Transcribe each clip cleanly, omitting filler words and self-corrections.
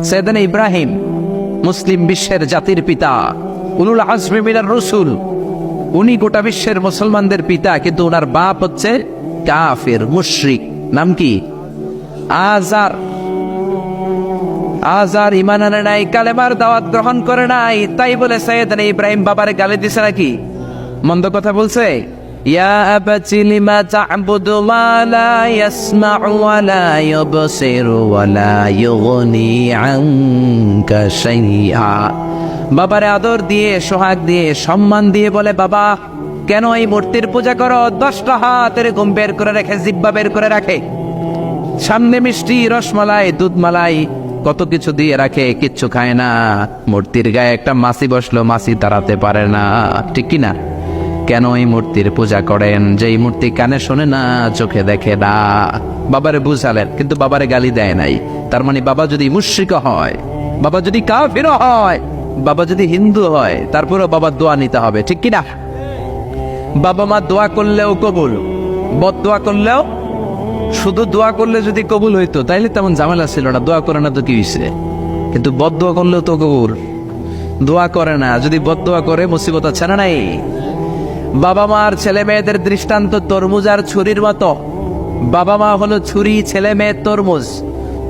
সাইয়েদনা ইব্রাহিম মুসলিম বিশ্বের জাতির পিতা, উলুল আজমি মিনার রাসূল, উনি গোটা বিশ্বের মুসলমানদের পিতা, কিন্তু ওনার বাপ হচ্ছে কাফির মুশরিক। নাম কি? আজার। আজার ঈমান আনে নাই, কালেমার দাওয়াত গ্রহণ করে নাই, তাই বলে সাইয়েদনা ইব্রাহিম বাবারে গালি দিছে নাকি? মন্দ কথা বলছে? ইয়া আবাতি লিমা তা'বুদু মা লা ইয়াসমা'ু ওয়া লা ইউবসিরু ওয়া লা ইউগনি আনকা শাইআ। বাবারে আদর দিয়ে, সোহাগ দিয়ে, সম্মান দিয়ে বলে, বাবা কেন এই মূর্তির পূজা করো? 10টা হাত এরকম বের করে রাখে, জিহ্বা বের করে রাখে, সামনে মিষ্টি, রসমালাই, দুধমালাই, কত কিছু দিয়ে রাখে, কিচ্ছু খায় না। মূর্তির গায়ে একটা মাছি বসলো, মাছি তাড়াতে পারে না, ঠিক কি না? কেন এই মূর্তির পূজা করেন? যে এই মূর্তি কানে শোনে না, চোখে দেখে না। বাবারে বুঝালেন, কিন্তু বাবারে গালি দেয় নাই। তার মানে বাবা যদি মুশরিক হয়, বাবা যদি কাফির হয়, বাবা যদি হিন্দু হয়, তারপরেও বাবার দোয়া নিতে হবে, ঠিক কি না? বাবা মা দোয়া করলেও কবুল, বদ দোয়া করলেও। শুধু দোয়া করলে যদি কবুল হইতো তাইলে তেমন ঝামেলা ছিল না, দোয়া করে না তো কি হয়েছে? কিন্তু বদ দোয়া করলেও তো কবুল। দোয়া করে না, যদি বদ দোয়া করে মুসিবত আছে না নাই? বাবা মার ছেলে মেয়েদের দৃষ্টান্ত তরমুজ আর ছুরির মতো। বাবা মা হলো ছুরি, ছেলে মেয়ে তরমুজ।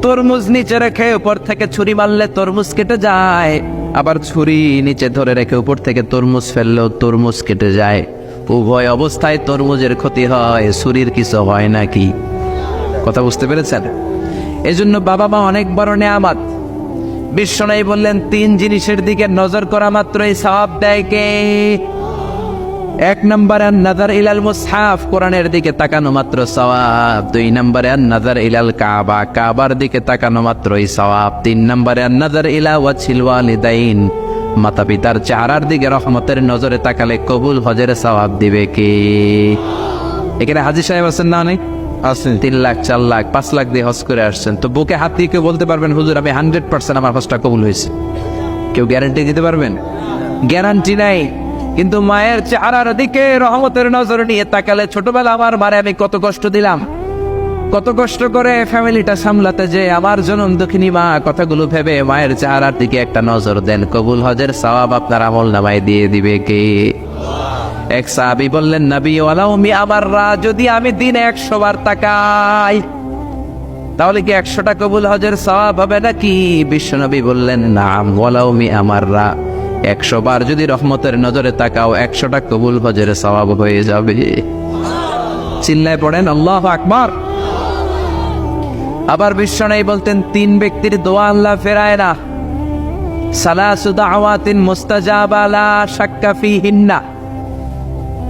তরমুজ নিচে রেখে উপর থেকে ছুরি মারলে তরমুজ কেটে যায়, আবার ছুরি নিচে ধরে রেখে উপর থেকে তরমুজ ফেললেও তরমুজ কেটে যায়। উভয় অবস্থায় তরমুজের ক্ষতি হয়, ছুরির কিছু হয় নাকি? কথা বুঝতে পেরেছেন? এজন্য বাবা মা অনেক বড় নেয়ামত। বিশ্বনবী বললেন, 3 জিনিসের দিকে নজর করা মাত্রই সওয়াব দেয় কে? 1 নম্বরে আন-নাযার ইলাল মুসহাফ, কোরআনের দিকে তাকানো মাত্র সওয়াব। 2 নম্বরে আন-নাযার ইলাল কাবা, কাবার দিকে তাকানো মাত্রই সওয়াব। 3 নম্বরে আন-নাযার ইলা ওয়াজহিল ওয়ালিদাইন, মাতা পিতার চেহারার দিকে রহমতের নজরে তাকালে কবুল হজের সওয়াব দিবে কে? এখানে হাজী সাহেব আছেন না? অনেক আছেন। 3 লাখ, 4 লাখ, 5 লাখ দিয়ে হজ করে আসছেন। তো বুকে হাত দিয়ে কেউ বলতে পারবেন, হুজুর আমি 100% আমার হজটা কবুল হয়েছে? কেউ গ্যারান্টি দিতে পারবেন? গ্যারান্টি নাই। কিন্তু মায়ের চেহারার দিকে রহমতের নজর নিয়ে তাকালে, ছোটবেলা আমার মারে আমি কত কষ্ট দিলাম, কত কষ্ট করে ফ্যামিলিটা সামলাতে, যে আমার জনম দুঃখিনী মা, কথাগুলো ভেবে মায়ের চেহারার দিকে একটা নজর দেন, কবুল হজের সওয়াব আপনার আমল নামায় দিয়ে দিবে কে? এক সাহাবী বললেন, নবী ওয়ালাউ মি'আ, যদি আমি দিনে 100 বার তাকাই তাহলে কি 100টা কবুল হজের সওয়াব হবে নাকি? বিশ্বনবী বললেন, নাম, ওয়ালাউ মি'আ, 100 বার যদি রহমতের নজরে তাকাও 100টা কবুল হজের সওয়াব হয়ে যাবে। চিল্লায় পড়েন আল্লাহু আকবার। আবার বিশ্বনবী বলতেন, 3 ব্যক্তির দোয়া আল্লাহ ফেরায় না। সালাসু দাওয়াতিন মুস্তাজাবা লা শাক্কা ফিহিন্না,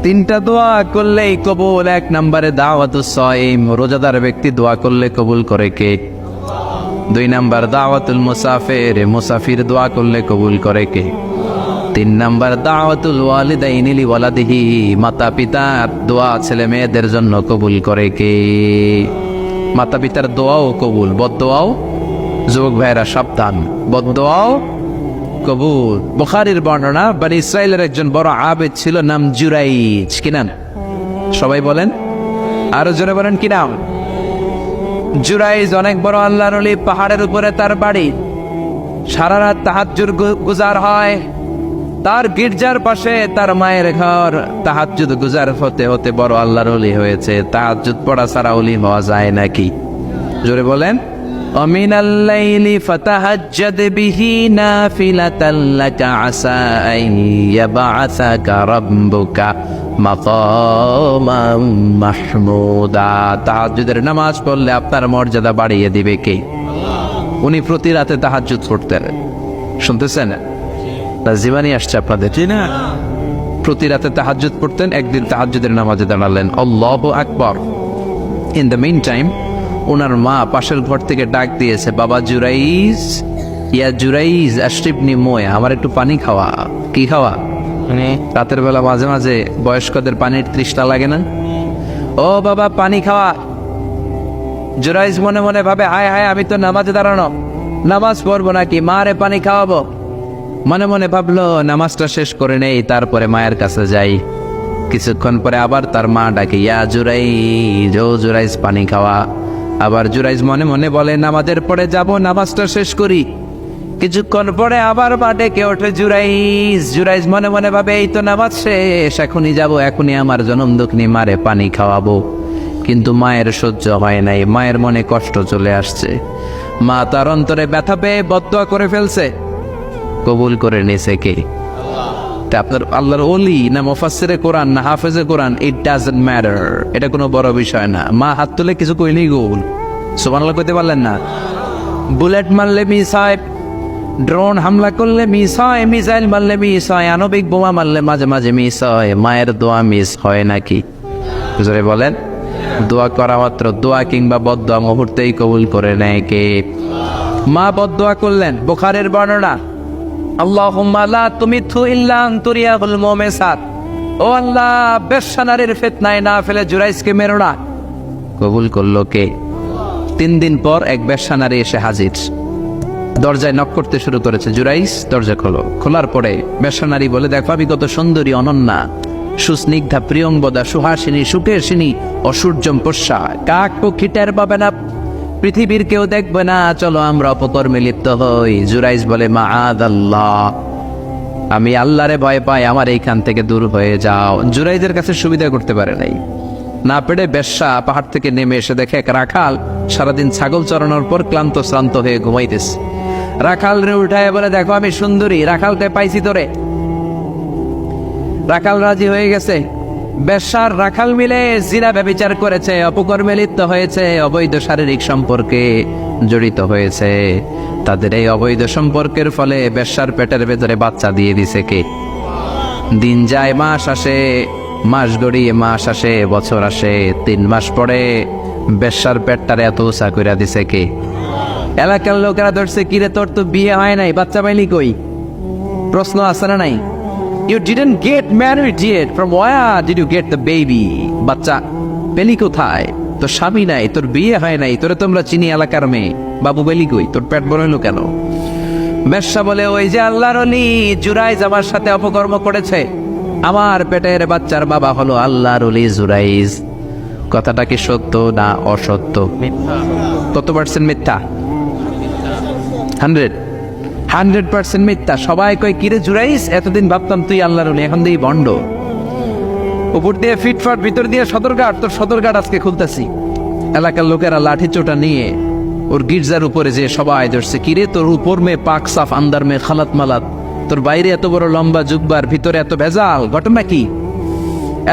3টা দোয়া করলেই কবুল। 1 নম্বরে দাওয়াতুস সাইম, রোজাদার ব্যক্তি দোয়া করলে কবুল করে কে? 2 নম্বর দাওয়াতুল মুসাফির, মুসাফির দোয়া করলে কবুল করে কে? 3 নম্বর দাওয়াতুল ওয়ালিদাইনি লিওয়ালাদিহি, মাতা পিতার দোয়া ছেলে মেয়েদের জন্য কবুল করে কে? মাতা পিতার দোয়াও কবুল, বদদোয়াও। যুবক ভাইরা সাবধান, বদদোয়াও কবুল। বুখারীর বর্ণনা, বনি ইসরাইলের একজন বড় আবেদ ছিল, নাম জুরাইজ। কি নাম? সবাই বলেন, আরো জোরে বলেন, কি নাম? জুরাইজ অনেক বড় আল্লাহর ওলি, পাহাড়ের উপরে তার বাড়ি। সারা রাত তাহাজ্জুদ গুজার হয়। তার গির্জার পাশে তার মায়ের ঘর। তাহাজ্জুদ গুজার হতে হতে বড় আল্লাহর ওলি হয়েছে। তাহাজ্জুদ পড়া ছাড়া ওলি হওয়া যায় নাকি? জোরে বলেন। ওয়ামিনাল লাইলি ফাতাহাজ্জাদ বিহি নাফিলাতাল লাকা আসা আন ইয়াবআসাকা রাব্বুকা মাকামান মাহমুদা। তাহাজ্জুদের নামাজ পড়লে আপনার মর্যাদা বাড়িয়ে দিবে কে? উনি প্রতি রাতে তাহাজ্জুদ পড়তেন। শুনতেছেন? জীবানী আসছে আপনাদের, ঠিক না? প্রতি রাতে তাহাজ্জুদ পড়তেন। একদিন তাহাজ্জুদের নামাজে দাঁড়ালেন, আল্লাহু আকবার। ইন দ্য মিন টাইম ওনার মা পাশের ঘর থেকে ডাক দিয়েছে, বাবা জুরাইজ, ইয়া জুরাইজ আশরিবনি মুয়া, আমার একটু পানি খাওয়া। কি খাওয়া? মানে রাতের বেলা মাঝে মাঝে বয়স্কদের পানির তৃষ্ণা লাগে না? ও বাবা পানি খাওয়া। জুরাইজ মনে মনে ভাবে, হায় হায়, আমি তো নামাজে দাঁড়ানো, নামাজ পড়বো নাকি, মারে পানি খাওয়াবো। মনে মনে ভাবলো নামাজটা শেষ করে নেই, তারপরে মায়ের কাছে যাই। কিছুক্ষণ পরে আবার তার মা ডাকে, ইয়া জুরাইজ, ও জুরাইজ পানি খাওয়া। আবার জুরাইজ মনে মনে বলে নামাজের পরে যাব, নামাজটা শেষ করি। কিছুক্ষণ পরে আবার মা ডেকে ওঠে জুরাইজ। জুরাইজ মনে মনে ভাবে এই তো নামাজ শেষ, এখনই যাব, এখনই আমার জনম দুঃখিনী মারে পানি খাওয়াবো। কিন্তু মায়ের সহ্য হয় নাই, মায়ের মনে কষ্ট চলে আসছে। মা তার অন্তরে ব্যথা পেয়ে বদদোয়া করে ফেলছে। কবুল করে নিছে কে? তা আপনার আল্লাহর ওলি না মুফাসসিরে কোরআন না হাফেজে কোরআন, ইট ডাজন্ট ম্যাটার, এটা কোনো বড় বিষয় না। মা হাত তুলে কিছু কইলেই কবুল। সুবহানাল্লাহ কইতে পারলেন না? বুলেট মারলে মিস হয়, ড্রোন হামলা করলে মিস হয়, মিসাইল মারলে মিস হয়, আণবিক বোমা মারলে মাঝে মাঝে মিস হয়। মায়ের দোয়া মিস হয় নাকি? জোরে বলেন। দোয়া করা মাত্র, দোয়া কিংবা বদদোয়া মুহূর্তেই কবুল করে নেয় কে? মা বদদোয়া করলেন। বুখারীর বর্ণনা, আল্লাহুম্মা লা তুমিতহু ইল্লা আন তুরিয়াহুল মুমিসাত। ও আল্লাহ, বেশ্যা নারীর ফিতনায় না ফেলে জুরাইজকে মেরো না। কবুল করলো কে? 3 দিন পর এক বেশ্যা নারী এসে হাজির। দরজায় নক করতে শুরু করেছে। জুরাইজ দরজা খোলো। খোলার পরে বেশ্যা নারী বলে, দেখো আমি কত সুন্দরী, অনন্যা, সুস্নিগ্ধা, প্রিয়ংবদা, সুহাসিনী, সুকেশিনী, অসূর্যম পোষ্যা, কাক পক্ষী টের পাবে না, পৃথিবীর কেউ দেখবে না, চলো আমরা অপকর্মে লিপ্ত হই। জুরাইজ বলে, মাআদাল্লাহ, আমি আল্লাহরে ভয় পাই, আমার এইখান থেকে দূর হয়ে যাও। জুরাইজের কাছে সুবিধা করতে পারে নাই। না পেরে বেশ্যা পাহাড় থেকে নেমে এসে দেখে এক রাখাল সারাদিন ছাগল চড়ানোর পর ক্লান্ত শ্রান্ত হয়ে ঘুমাইতেছে। রাখাল রে উঠায় বলে, দেখো আমি সুন্দরী, রাখালকে পাইছি তোরে। রাখাল রাজি হয়ে গেছে। বেশ্যার রাখাল মিলে জিনা ব্যভিচার করেছে, অপকর্মে লিপ্ত হয়েছে, অবৈধ শারীরিক সম্পর্কে জড়িত হয়েছে। তাদের এই অবৈধ সম্পর্কের ফলে বেশ্যার পেটের ভেতরে বাচ্চা দিয়ে দিছে কে? দিন যায়, মাস আসে, মাস গড়িয়ে মাস আসে, বছর আসে, 3 মাস পরে বেশ্যার পেটটারে এত উঁচা কইরা দিছে কে? এলাকার লোকেরা ধরছে, কিরে তোর তো বিয়ে হয় নাই, বাচ্চা পাইলি কই? প্রশ্ন আছে না নাই? You didn't get married yet. From where did you get the baby? বাচ্চা পেলি কোথায়? তোর স্বামী নাই, তোর বিয়ে হয় নাই, তোরে তোমরা চিনি এলাকার মেয়ে, বাবু পেলি কই? তোর পেট বড় হলো কেন? বেশ্যা বলে, ওই যে আল্লাহর ওলি জুরাইজ আমার সাথে অপকর্ম করেছে, আমার পেটের বাচ্চার বাবা হলো আল্লাহর ওলি জুরাইজ। কথাটা কি সত্য না অসত্য? কত পার্সেন্ট মিথ্যা? 100% মিথ্যা। সবাই কয়, কিরে জুরাইজ, এতদিন ভাবতাম তুই আল্লাহর ওলি, এখন দিয়ে বন্ড। উপর দিয়ে ফিটফাট, ভিতর দিয়ে সদরঘাট। তোর সদরঘাট আজকে খুলতেছি। এলাকার লোকেরা লাঠি চোটা নিয়ে ওর গির্জার উপরে যে সবাই ধরছে, কিরে তোর উপর মে পাক সাফ, আন্দার মে খালাত মালাত, তোর বাইরে এত বড় লম্বা জুব্বার, ভিতরে এত ভেজাল, ঘটনা কি?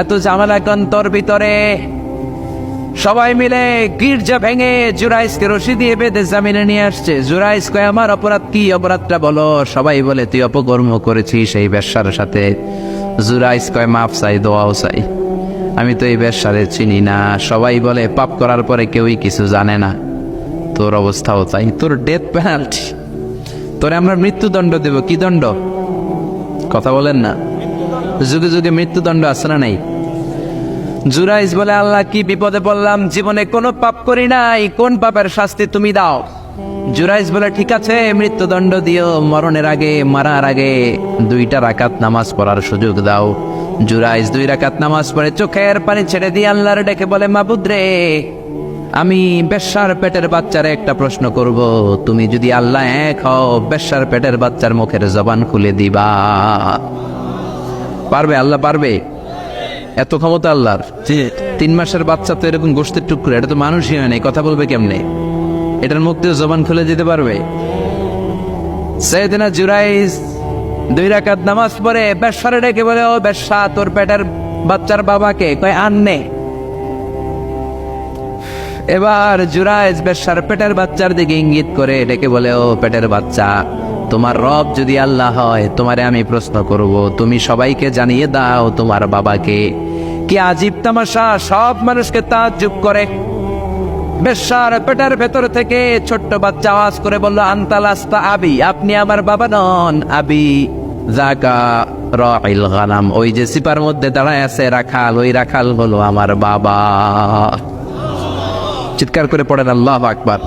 এত ঝামেলা কেন তোর ভিতরে? সবাই মিলে গির্জা ভেঙে জুরাইজকে রশি দিয়ে বেঁধে জামিনে নিয়ে আসছে। জুরাইজ কয়, আমার অপরাধ কি? অপরাধটা বলো। সবাই বলে, তুই অপকর্ম করেছিস এই বেশ্যার সাথে। জুরাইজ কয়, মাফ চাই, দোয়াও চাই, আমি তো এই বেশ্যারে চিনি না। সবাই বলে, পাপ করার পরে কেউই কিছু জানে না, তোর অবস্থাও তাই, তোর ডেথ পেনাল্টি, তোরে আমরা মৃত্যুদণ্ড দেব। কি দণ্ড? কথা বলেন না। যুগে যুগে মৃত্যুদণ্ড আছে না নাই? জুরাইজ বলে, আল্লাহ কি বিপদে পড়লাম, জীবনে কোনো পাপ করি নাই, কোন পাপের শাস্তি তুমি দাও? জুরাইজ বলে, ঠিক আছে, মৃত্যুদণ্ড দিও, মরণের আগে, মারার আগে 2 রাকাত নামাজ পড়ার সুযোগ দাও। জুরাইজ 2 রাকাত নামাজ পড়ে চোখের পানি ছেড়ে দিয়ে আল্লাহর ডেকে বলে, মাবুদ রে, আমি বেশ্যার পেটের বাচ্চারে একটা প্রশ্ন করব, তুমি যদি আল্লাহ এক হও, বেশ্যার পেটের বাচ্চার মুখের জবান খুলে দিবা? পারবে? আল্লাহ পারবে? এত ক্ষমতা আল্লাহর। 3 মাসের বাচ্চা তো এরকম গোশতের টুকরো, এটা তো মানুষই হয় নাই, কথা বলবে কেমনে? এটার মুখ দিয়ে জবান খুলে দিতে পারবে? সাইয়েদনা জুরাইজ 2 রাকাত নামাজ পড়ে বেশ্যারে ডেকে বলে, ও বেশ্যা, তোর পেটের বাচ্চার বাবাকে? কয়, আননে। এবার জুরাইজ বেশ্যার পেটের বাচ্চার দিকে ইঙ্গিত করে ডেকে বলে, ও পেটের বাচ্চা, তোমার রব যদি আল্লাহ হয়, তোমারে আমি প্রশ্ন করব, তুমি সবাইকে জানিয়ে দাও তোমার বাবাকে। কি আজীব তামাশা, সব মানুষকে তাজ্জুব করে। বেশ্যার পেটের ভেতর থেকে ছোট্ট বাচ্চা আওয়াজ করে বলল, আনতালাস্তা আবি, আপনি আমার বাবা নন। আবি জাকা রাইল গানাম, ওই যে সিপার মধ্যে দাঁড়ায় আছে রাখাল, ওই রাখাল হলো আমার বাবা। চিৎকার করে পড়েন আল্লাহু আকবার।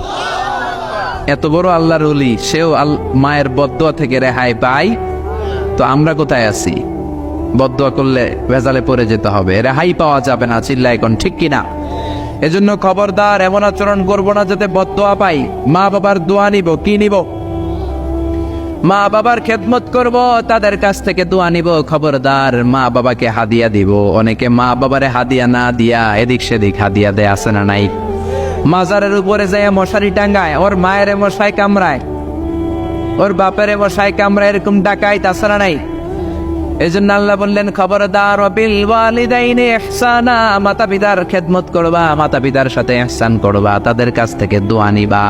এত বড় আল্লাহর ওলি, সেও মায়ের বদদোয়া থেকে রেহাই পায়, তো আমরা কোথায় আছি? বদদোয়া করলে ভেজালে পড়ে যেতে হবে, রেহাই পাওয়া যাবে না। চিল্লায় কোন ঠিক কিনা? এজন্য খবরদার এমন আচরণ করবো না যাতে বদদোয়া পাই। মা বাবার দোয়া নিব, কি নিব? মা বাবার খেদমত করব, তাদের কাছ থেকে দোয়া নিব। খবরদার মা বাবাকে হাদিয়া দিব। অনেকে মা বাবারে হাদিয়া না দিয়া এদিক সেদিক হাদিয়া দেয়, আছে না নাই? মাজারের উপরে যায় মশারি টাঙ্গায়, ওর মায়ের মশাই কামড়ায়, ওর বাপের মশাই কামড়ায়, এরকম ডাকাইত আছে না নাই? এজন্য আল্লাহ বললেন খবরদার বিল ওয়ালিদাইনি ইহসানা, মাতা পিতার খেদমত করবা, মাতা পিতার সাথে ইহসান করবা, তাদের কাছ থেকে দোয়া নিবা।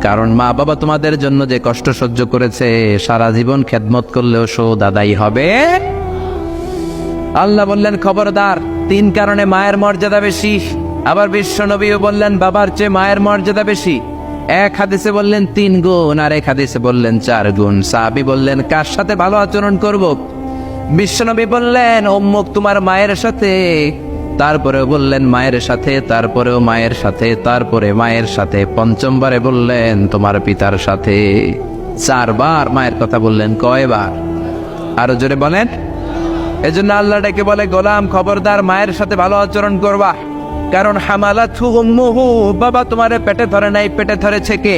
কারণ মা বাবা তোমাদের জন্য যে কষ্ট সহ্য করেছে, সারা জীবন খেদমত করলেও শোধ আদায় হবে। আল্লাহ বললেন খবরদার, 3 কারণে মায়ের মর্যাদা বেশি। আবার বিশ্ব নবীও বললেন বাবার চেয়ে মায়ের মর্যাদা বেশি। এক হাদিসে বললেন 3 গুণ, আর এক হাদিসে বললেন 4 গুণ। সাহাবী বললেন কার সাথে ভালো আচরণ করব? বিশ্বনবী বললেন অম্মুক, তোমার মায়ের সাথে। তারপরেও বললেন মায়ের সাথে, তারপরেও মায়ের সাথে, তারপরে মায়ের সাথে, পঞ্চমবারে বললেন তোমার পিতার সাথে। 4 বার মায়ের কথা বললেন। কয়বার? আরো জোরে বলেন। এজন্য আল্লাহ ডেকে বলে গোলাম খবরদার মায়ের সাথে ভালো আচরণ করবা। কারণ হামালাতহু উম্মুহু, বাবা তোমারে পেটে ধরে নাই, পেটে ধরেছে কে?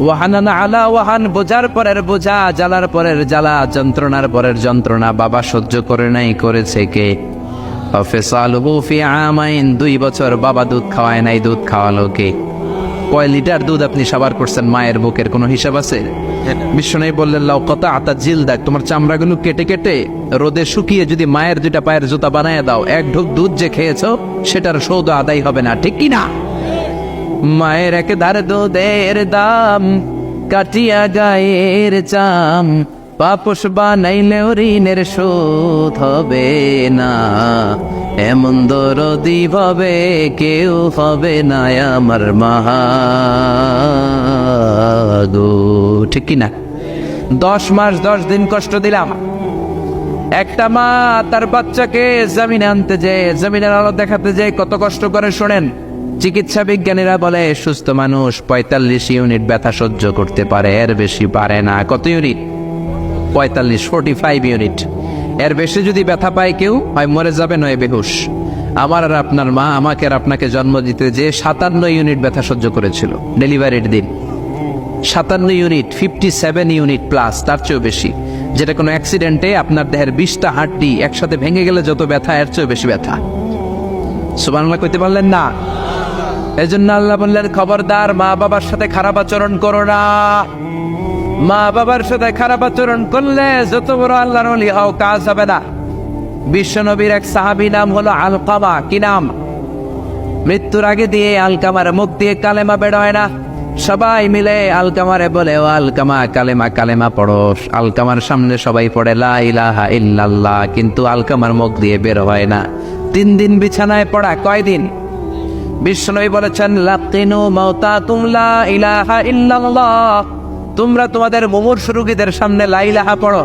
ওয়াহানানা আলা ওয়াহান, বোঝার পরের বোঝা, জ্বালার পরের জ্বালা, যন্ত্রণার পরের যন্ত্রণা বাবা সহ্য করে নাই, করেছে কে? ফিসালুহু ফি আমাইন, 2 বছর বাবা দুধ খাওয়ায় নাই, দুধ খাওয়ালো কে? কয় লিটার দুধ আপনি সাবার করছেন মায়ের বুকের, কোনো হিসাব আছে? বিশ্বনবী বললেন লাউ কাতাআতা জিলদাক, তোমার চামড়াগুলো কেটে কেটে রোদে শুকিয়ে যদি মায়ের 2টা পায়ের জুতা বানায় দাও, 1 ঢোক দুধ যে খেয়েছো সেটার শোধ আদায় হবে না, ঠিক কি না? মায়ের এক ধার দুধের দাম, কাটিয়া গায়ের চাম, পাপস বানাইলেও ঋণের শোধ হবে না। এমন দরদি ভাবে কেউ হবে না আমার মা গো, ঠিক কিনা? 10 মাস 10 দিন কষ্ট দিলাম। একটা মা তার বাচ্চাকে জমিনে আনতে যে, জমিনের আলো দেখাতে যে কত কষ্ট করে শোনেন। চিকিৎসা বিজ্ঞানীরা বলে সুস্থ মানুষ 45 ইউনিট ব্যথা সহ্য করতে পারে, এর বেশি পারে না। কত ইউনিট? 45 ইউনিট। এর বেশি যদি ব্যথা পায় কেউ, হয় মরে যাবে নয় বেহুশ। আমার আর আপনার মা আমাকে আর আপনাকে জন্ম দিতে যে 57 ইউনিট ব্যথা সহ্য করেছিল ডেলিভারির দিন। 57 ইউনিট, 57 ইউনিট প্লাস, তার চেয়েও বেশি। যেটা কোনো অ্যাক্সিডেন্টে আপনার দেহের 20টা হাড্ডি একসাথে ভেঙে গেলে যত ব্যথা, এর চেয়েও বেশি ব্যথা। সুবহানাল্লাহ কইতে পারলেন না? এজন্য আল্লাহ বললেন খবরদার মা বাবার সাথে খারাপ আচরণ করো না। মা বাবার সাথে খারাপ আচরণ করলে যত বড় আল্লাহর ওলি হও কাজ হবে না। বিশ্বনবীর এক সাহাবী নাম হলো আলকামা। কি নাম? মৃত্যুর আগে দিয়ে আলকামার মুখ দিয়ে কালেমা বের হয় না। সবাই মিলে আলকামারে বলে ও আলকামা কালেমা, কালেমা পড়ো। আলকামার সামনে সবাই পড়ে লা ইলাহা ইল্লাল্লাহ, কিন্তু আলকামার মুখ দিয়ে বের হয় না। 3 দিন বিছানায় পড়া। কয়দিন? বিশ্বনবী বলেছেন লাকিনু মাউতাকুম লা ইলাহা ইল্লাল্লাহ, তোমরা তোমাদের মুমূর্ষু রোগীদের সামনে লা ইলাহা পড়ো।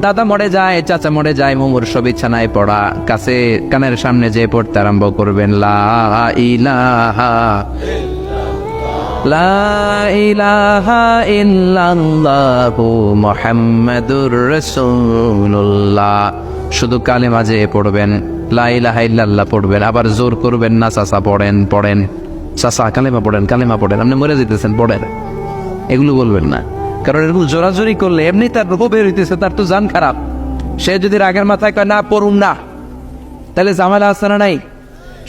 দাদা মরে যায়, চাচা মরে যায়, মুমূর্ষু বিছানায় পড়া, কাছে কানের সামনে যে পড়তে আরম্ভ করবেন লা ইলাহা লা ইলাহা ইল্লাল্লাহু মুহাম্মাদুর রাসূলুল্লাহ। শুধু কালেমা যে পড়বেন, লা ইলাহা ইল্লাল্লাহ পড়বেন, আবার জোর করবেন না চাচা পড়েন চাচা কালেমা পড়েন, কালেমা পড়েন, আপনি মরে যেতেছেন পড়েন, এগুলো বলবেন না। কারণ এগুলো জোরাজোরি করলে এমনি তার রূপ বের হইতেছে, তার তো জান খারাপ। সে যদি রাগের মাথায় কয় না পড়ুন না, তাহলে ঝামেলা আছে না নাই?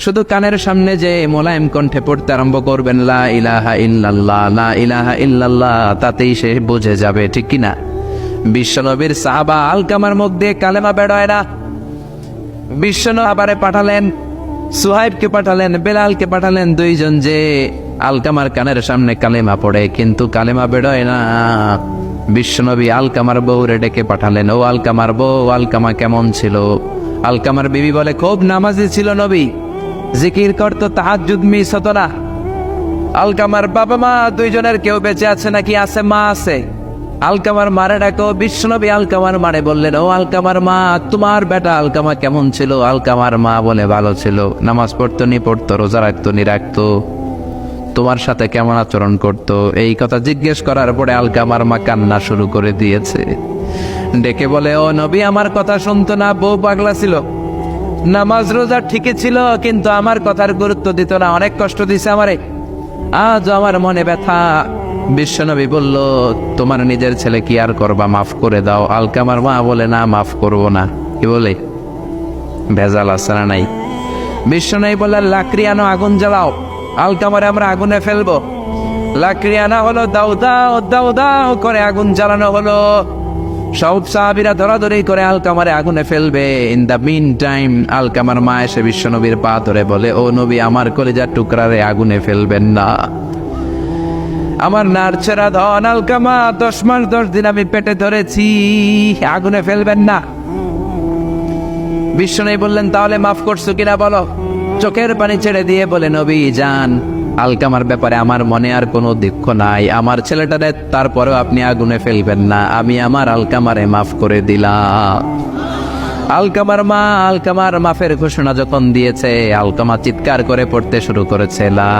শুধু কানের সামনে যে মোলায়েম কণ্ঠে পড়তে আরম্ভ করবেন লা ইলাহা ইল্লাল্লাহ, লা ইলাহা ইল্লাল্লাহ, তাতেই সে বুঝে যাবে, ঠিক কিনা? বিশ্বনবীর সাহাবা আলকামার মুখ দিয়ে কালেমা বের হয় না। বিশ্বনবী আবারে পাঠালেন, সুহাইবকে পাঠালেন, বেলালকে পাঠালেন, 2 জন যে আলকামার কানের সামনে কালেমা পড়ে, কিন্তু কালেমা বেরোয় না। বিশ্বনবী আলকামার বউরে ডেকে পাঠালেন, ও আলকামার বউ, আলকামা কেমন ছিল? আলকামার বিবি বলে খুব নামাজি ছিল নবী, জিকির করতো, তাহাজ্জুদ মিস হতো না। আলকামার বাবা মা 2 জনের কেউ বেঁচে আছে নাকি? আছে, মা আছে। আলকামার মারে ডাকো। বিশ্বনবী আলকামার মারে বললেন, ও আলকামার মা, তোমার বেটা আলকামা কেমন ছিল? আলকামার মা বলে ভালো ছিল, নামাজ পড়তো নি পড়তো, রোজা রাখতো নি রাখতো, তোমার সাথে কেমন আচরণ করতো? এই কথা জিজ্ঞেস করার পরে আলকামার মা কান্না শুরু করে দিয়েছে। ডেকে বলে, ও নবী আমার কথা শুনতো না, বউ পাগলা ছিল, নামাজ রোজা ঠিকই ছিল, কিন্তু আমার কথার গুরুত্ব দিত না, অনেক কষ্ট দিছে আমারে। আজ আমার মনে ব্যথা। বিশ্বনবী বলল, তোমার নিজের ছেলে কি আর করবা, মাফ করে দাও। আলকামার মা বলে, না মাফ করব না। কি বলে? ভেজাল আছে না নাই? বিশ্বনবী বললেন, লাকড়ি আনো, আগুন জ্বালাও, আলকামারে আমরা আগুনে ফেলবো। লাকড়ি আনা হলো, দাও দাও দাও দাও করে আগুন জ্বালানো হলো। সব সাহাবীরা ধরাধরি করে আলকামারে আগুনে ফেলবে। ইন দ্য মিন টাইম আলকামার মা এসে বিশ্বনবীর পা ধরে বলে, ও নবী, আমার কলিজার টুকরারে আগুনে ফেলবেন না। আমার নারছেরা ধন আলকামা, 10 মাস 10 দিন আমি পেটে ধরেছি, আগুনে ফেলবেন না। বিশ্বনবী বললেন, তাহলে মাফ করছো কিনা বলো। চোখের পানি ছেড়ে দিয়ে বলে, নবী যান, আলকামার ব্যাপারে আমার মনে আর কোনো দুঃখ নাই, আমার ছেলেটারে তারপরেও আপনি আগুনে ফেলবেন না, আমি আমার আলকামারে মাফ করে দিলাম। আলকামার মা আলকামার মাফের ঘোষণা যখন দিয়েছে, আলকামা চিৎকার করে পড়তে শুরু করেছে, লা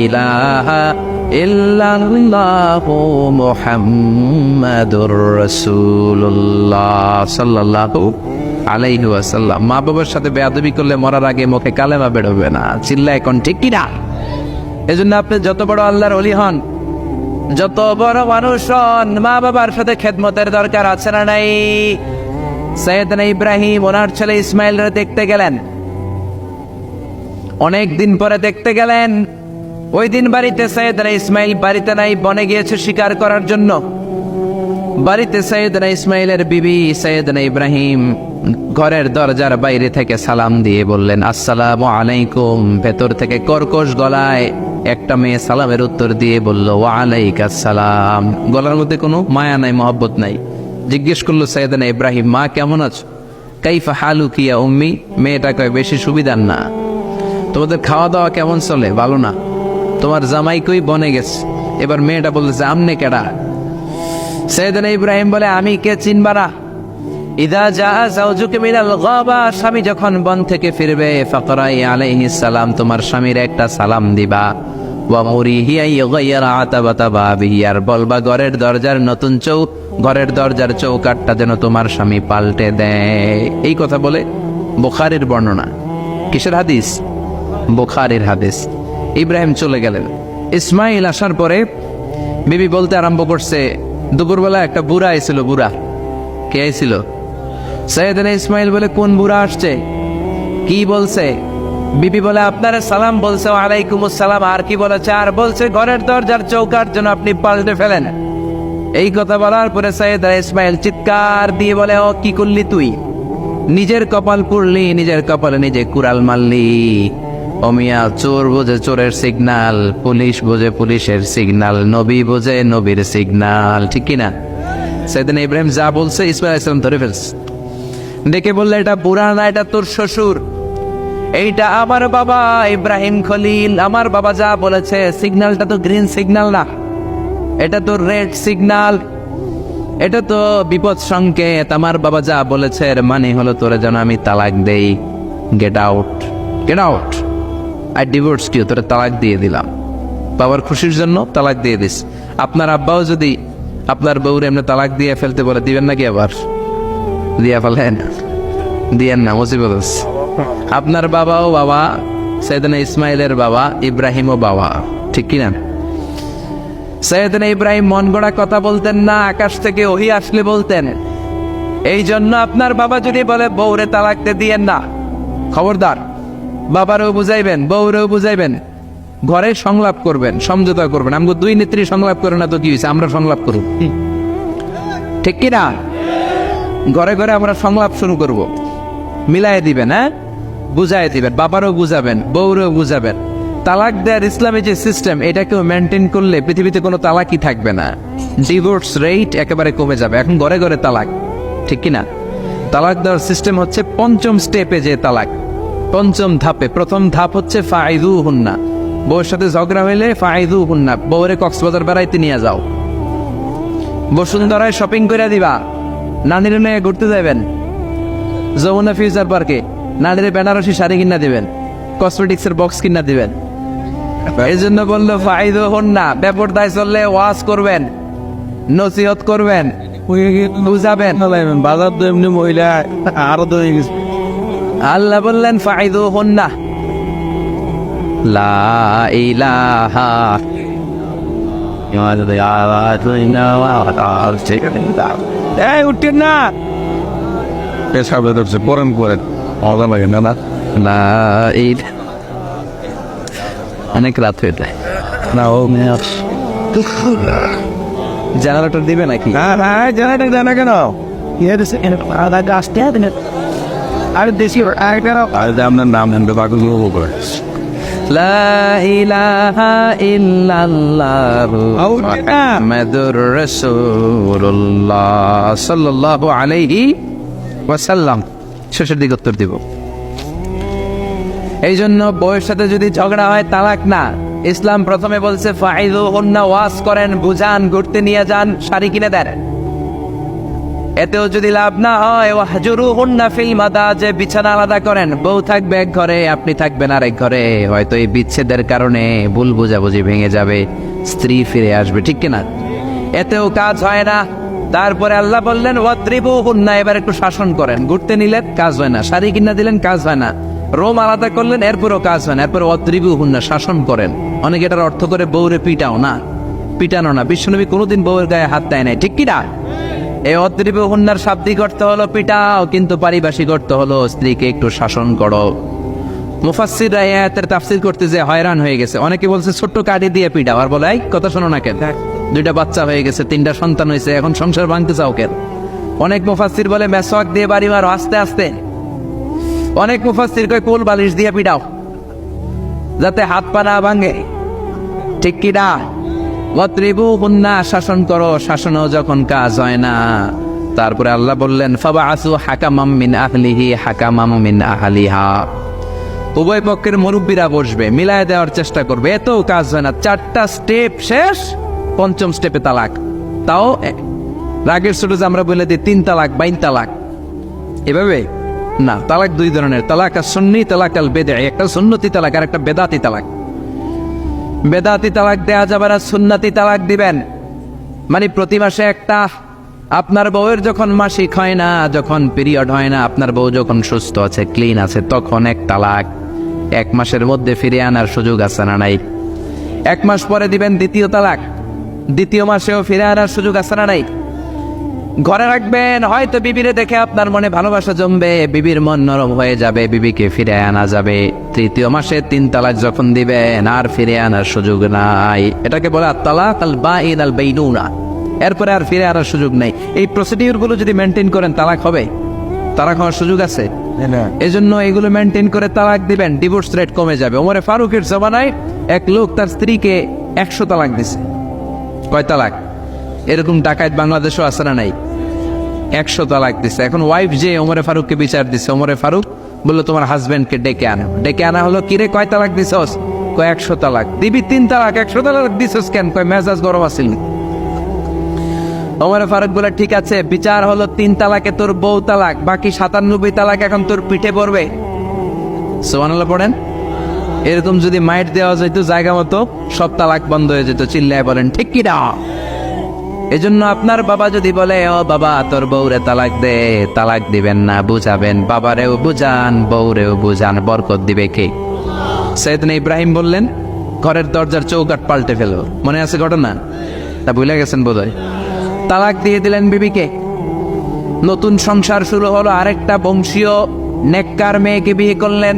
ইলাহা ইল্লাল্লাহু মুহাম্মাদুর রাসূলুল্লাহ সাল্লাল্লাহু আলাইহি ওয়াসাল্লাম। মা বাবার সাথে বেয়াদবি করলে মরার আগে মুখে কালেমা বেরোবে না। চিল্লা এখন ঠিক কিনা? এজন্য আপনি যত বড় আল্লাহর ওলি হন, যত বড় মানুষ হন, মা বাবার সাথে খেদমতের দরকার আছে না নাই? সৈয়দনা ইব্রাহিম ওনার ছেলে ইসমাইলরে দেখতে গেলেন, অনেক দিন পরে দেখতে গেলেন। ওই দিন বাড়িতে সৈয়দনা ইসমাইল বাড়িতে নাই, বনে গিয়েছে শিকার করার জন্য। বাড়িতে সৈয়দনা ইসমাইলের বিবি সৈয়দনা ইব্রাহিম ঘরের দরজার বাইরে থেকে সালাম দিয়ে বললেন, আসসালামু আলাইকুম। ভেতর থেকে কর্কশ গলায় একটা মেয়ে সালামের উত্তর দিয়ে বলল, ওয়া আলাইকাস সালাম। গলার মধ্যে কোনো মায়া নাই, মহব্বত নাই। জিজ্ঞেস করলো সৈয়দনা ইব্রাহিম, মা কেমন আছো? কাইফা হালুকি ইয়া উম্মি। মেয়েটা কয়, বেশি সুবিধার না। তোমাদের খাওয়া দাওয়া কেমন চলে? ভালো না। তোমার জামাই কই? বনে গেছে। এবার মেয়েটা বলতেছে, আমনে কেডা? সৈয়দনা ইব্রাহিম বলে, আমি কে চিনবা না? ইদা জা যাওজুকা মিনাল গাবা, স্বামী যখন বন থেকে ফিরবে, ফাকরাই আলাইহিস সালাম, তোমার স্বামীর একটা সালাম দিবা। ওয়া মুরিহি আইয়ুগাইরা আতাবাতা বাবিহি, আর বলবা ঘরের দরজার নতুন ঘরের দরজার চৌকাটটা যেন তোমার স্বামী পাল্টে দেয়। এই কথা বলে বুখারীর বর্ণনা। কিসের হাদিস? বুখারীর হাদিস। ইব্রাহিম চলে গেলেন। ইসমাইল আসার পরে বিবি বলতে আরম্ভ করছে, দুপুরবেলা একটা বুড়া আইছিল। বুড়া কে আইছিল? সৈয়দনা ইসমাইল বলে, কোন বুড়া আসছে? কি বলছে? বিবি বলে, আপনার সালাম বলছে। ওয়ালাইকুম আসসালাম। আর কি বলেছে? আর বলছে ঘরের দরজার চৌকাট যেন আপনি পাল্টে ফেলেন। এই কথা বলার পরে সৈয়দনা ইসমাইল চিৎকার দিয়ে বলে, ও কি করলি তুই? নিজের কপাল পুড়লি, নিজের কপালে নিজে কুড়াল মারলি। অমিয়া, চোর বোঝে চোরের সিগনাল, পুলিশ বোঝে পুলিশের সিগনাল, নবী বোঝে নবীর সিগনাল। ঠিক কিনা? সৈয়দনা ইব্রাহিম যা বলছে ইসমাইল আলাইহিস সালাম ধরে ফেলছে। ডেকে বললে, এটা বুড়া না, এটা তোর শ্বশুর, এইটা আমার বাবা ইব্রাহিম খলিল। আমার বাবা যা বলেছে, সিগন্যালটা তো গ্রিন সিগন্যাল না, এটা তো রেড সিগন্যাল, এটা তো বিপদ সংকেত। আমার বাবা যা বলেছে এর মানে হলো তোরে যেন আমি তালাক দেই। Get out, get out, I divorce you. তোরে তালাক দিয়ে দিলাম। বাবার খুশির জন্য তালাক দিয়ে দিস। আপনার আব্বাও যদি আপনার বউরে এমনি তালাক দিয়ে ফেলতে বলে, দিবেন নাকি? আবার দিয়া ফেলেন? দিয়েন না, মুসিবত আছে। আপনার বাবাও বাবা, সৈয়দনা ইসমাইলের বাবা, ইব্রাহিমও বাবা। ঠিক কিনা? সৈয়দনা ইব্রাহিম মন গড়া কথা বলতেন না, আকাশ থেকে ওহী আসলে বলতেন। এই জন্য আপনার বাবা যদি বলে বউরে তালাক দিয়েন না, খবরদার, বাবারও বুঝাইবেন, বউরেও বুঝাইবেন, ঘরে সংলাপ করবেন, সমঝোতা করবেন। আমাকে দুই নেত্রী সংলাপ করে না তো কি হয়েছে, আমরা সংলাপ করব। ঠিক কিনা? ঘরে ঘরে আমরা সংলাপ শুরু করব। মিলাই দিবেন, হ্যাঁ, বুঝাই দিবেন, বাবারও বুঝাবেন, বউরেও বুঝাবেন। তালাক দেওয়ার ইসলামী যে সিস্টেম, এটাকেও মেনটেন করলে পৃথিবীতে কোনো তালাকই থাকবে না। ডিভোর্স রেট একেবারে কমে যাবে। এখন ঘরে ঘরে তালাক। ঠিক কিনা? তালাক দেওয়ার সিস্টেম হচ্ছে পঞ্চম স্টেপে যে তালাক, পঞ্চম ধাপে। প্রথম ধাপ হচ্ছে ফাইদুহুন্না, বউয়ের সাথে ঝগড়া হইলে ফাইদুহুন্না, বউরে কক্সবাজার বেড়াইতে নিয়ে যাও, বসুন্ধরায় শপিং করে দিবা, নানির নিয়ে ঘুরতে যাবেন, যমুনা ফিউচার পার্কে নানির বেনারসি শাড়ি কিনা দিবেন, কসমেটিক্সের বক্স কিনা দিবেন। এই জন্য বললো ফাইদুহুন্না। বেপরদায় চললে ওয়াজ করবেন, নসিহত করবেন, বুঝাবেন। বাজার তো এমনি মহিলা আরো তো হয়ে গেছে। আল্লাহ বললেন ফাইদুহুন্না লা ইলাহা এই উঠেন না পেশাবে ধরছে পরেন করেন মজা লাগে না না লা ইলাহা অনেক রাত হয়ে যায় না ও জেনারেটর দিবে নাকি জানা জানা কেন আর দেশি আর আপনার নাম জানবে বাকি করে লা ইলাহা ইল্লাল্লাহু মুহাম্মাদুর রাসূলুল্লাহ সাল্লাল্লাহু আলাইহি ওয়াসাল্লাম। শেষের দিকে উত্তর দিব। এই জন্য বউয়ের সাথে যদি ঝগড়া হয় তালাক না, ইসলাম প্রথমে বলছে ফাইদুহুন্না, ওয়াজ করেন, বুঝান, ঘুরতে নিয়ে যান, শাড়ি কিনে দেন। এতেও যদি লাভ না হয় ওয়াহজুরুহুন্না ফিল মাদাজি, বিছানা আলাদা করেন, বউ থাকবে এক ঘরে, আপনি থাকবেন আরেক ঘরে। হয়তো এই বিচ্ছেদের কারণে ভুল বোঝাবুঝি ভেঙে যাবে, স্ত্রী ফিরে আসবে, ঠিক কিনা? এতেও কাজ হয় না। তারপরে আল্লাহ বললেন ওয়াদ্রিবুহুন্না, এবার একটু শাসন করেন। ঘুরতে নিলেন, কাজ হয় না। শাড়ি কিনা দিলেন, কাজ হয় না। রোম আলাদা করলেন, এরপরও কাজ হয় না। এরপর ওয়াদ্রিবুহুন্না, শাসন করেন। অনেকে এটার অর্থ করে বউরে পিটাও না, পিটানো না। বিশ্বনবী কোনোদিন বউয়ের গায়ে হাত দেয় নাই, ঠিক কিনা? এই অদ্রিবুহুন্নার শাব্দিক অর্থ হলো পিটাও, কিন্তু পারিভাষিক অর্থ হলো স্ত্রীকে একটু শাসন করো। মুফাসসিররা এই আয়াতের তাফসীর করতে যে হয়রান হয়ে গেছে। অনেকে বলছে ছোট্ট কাঠি দিয়ে পিটাও, আর বলে এই কথা শোনো না কেন, দুইটা বাচ্চা হয়ে গেছে, 3টা সন্তান হয়েছে, এখন সংসার ভাঙতে চাও কেন? অনেক মুফাসসির বলে মেসওয়াক দিয়ে বাড়ি মারো আস্তে আস্তে। অনেক মুফাসসির কয় কোল বালিশ দিয়ে পিটাও, যাতে হাত পা না ভাঙে, ঠিক কি না? ওয়াদ্রিবুহুন্না, শাসন করো। শাসনও যখন কাজ হয় না, তারপরে আল্লাহ বললেন ফাবআসু হাকামাম মিন আহলিহি হাকামাম মিন আহলিহা, উভয় পক্ষের মুরব্বীরা বসবে, মিলায় দেওয়ার চেষ্টা করবে। এতেও কাজ হয় না। 4টা স্টেপ শেষ, 5ম স্টেপে তালাক। তাও রাগের ছোট যে আমরা বলে দিই 3 তালাক 22 তালাক, এভাবে না। তালাক 2 ধরনের, তালাক সুন্নি, তালাক আল বেদঈ। একটা সুন্নতি তালাক আর একটা বেদাতি তালাক। বেদাতি তালাক দেয়া যাবে না, সুন্নতি তালাক দিবেন। মানে প্রতি মাসে একটা, আপনার বউয়ের যখন মাসিক হয় না, যখন পিরিয়ড হয় না, আপনার বউ যখন সুস্থ আছে, ক্লিন আছে, তখন এক তালাক। 1 মাসের মধ্যে ফিরে আনার সুযোগ আছে না নাই? 1 মাস পরে দিবেন দ্বিতীয় তালাক, 2য় মাসেও ফিরে আনার সুযোগ আছে না নাই? ঘরে রাখবেন, হয়তো বিবিরে দেখে আপনার মনে ভালোবাসা জমবে, বিবির মন নরম হয়ে যাবে, বিবিকে ফিরে আনা যাবে। 3য় মাসে 3 তালাক যখন দিবেন, আর ফিরে আনার সুযোগ নাই। এটাকে বলে আত-তালাক আল বাইন আল বাইনুনা। এরপরে আর ফিরে আনার সুযোগ নাই। এই প্রসিডিউর গুলো যদি মেনটেন করেন, তালাক হবে? তালাক হওয়ার সুযোগ আছে? এই জন্য এগুলো মেনটেন করে তালাক দিবেন, ডিভোর্স রেট কমে যাবে। ওমরে ফারুকের জমানায় এক লোক তার স্ত্রীকে 100 তালাক দিছে। কয় তালাক? এরকম ডাকাত বাংলাদেশও আছে না নাই? 100 তালাক দিছে। এখন ওয়াইফ যে ওমরে ফারুককে বিচার দিছে, ওমরে ফারুক বললো তোমার হাজবেন্ডকে ডেকে আনো। ডেকে আনা হলো, কিরে কয় তালাক দিছস? কয় 100 তালাক। দিবি 3 তালাক, 100 তালাক দিছস কেন? কয় মেজাজ গরম আছিল। ওমরে ফারুক বলে ঠিক আছে, বিচার হলো 3 তালাকে তোর বউ তালাক, বাকি 97 তালাক এখন তোর পিঠে পড়বে। সুবহানাল্লাহ পড়েন। এরকম যদি মাইট দেওয়া যেত জায়গা মতো, সব তালাক বন্ধ হয়ে যেত। চিল্লায় বলেন ঠিক কি না? এজন্য আপনার বাবা যদি বলে ও বাবা তোর বউরে তালাক দে, তালাক দিবেন না, বুঝাবেন। বাবারেও বুঝান, বউরেও বুঝান, বরকত দিবে কে? সাইয়েদনা ইব্রাহিম বললেন ঘরের দরজার চৌকাঠ পাল্টে ফেলো। মনে আছে ঘটনা? তা ভুলে গেছেন বোধহয়। তালাক দিয়ে দিলেন বিবিকে। নতুন সংসার শুরু হলো। আরেকটা বংশীয় নেককার মেয়েকে বিয়ে করলেন।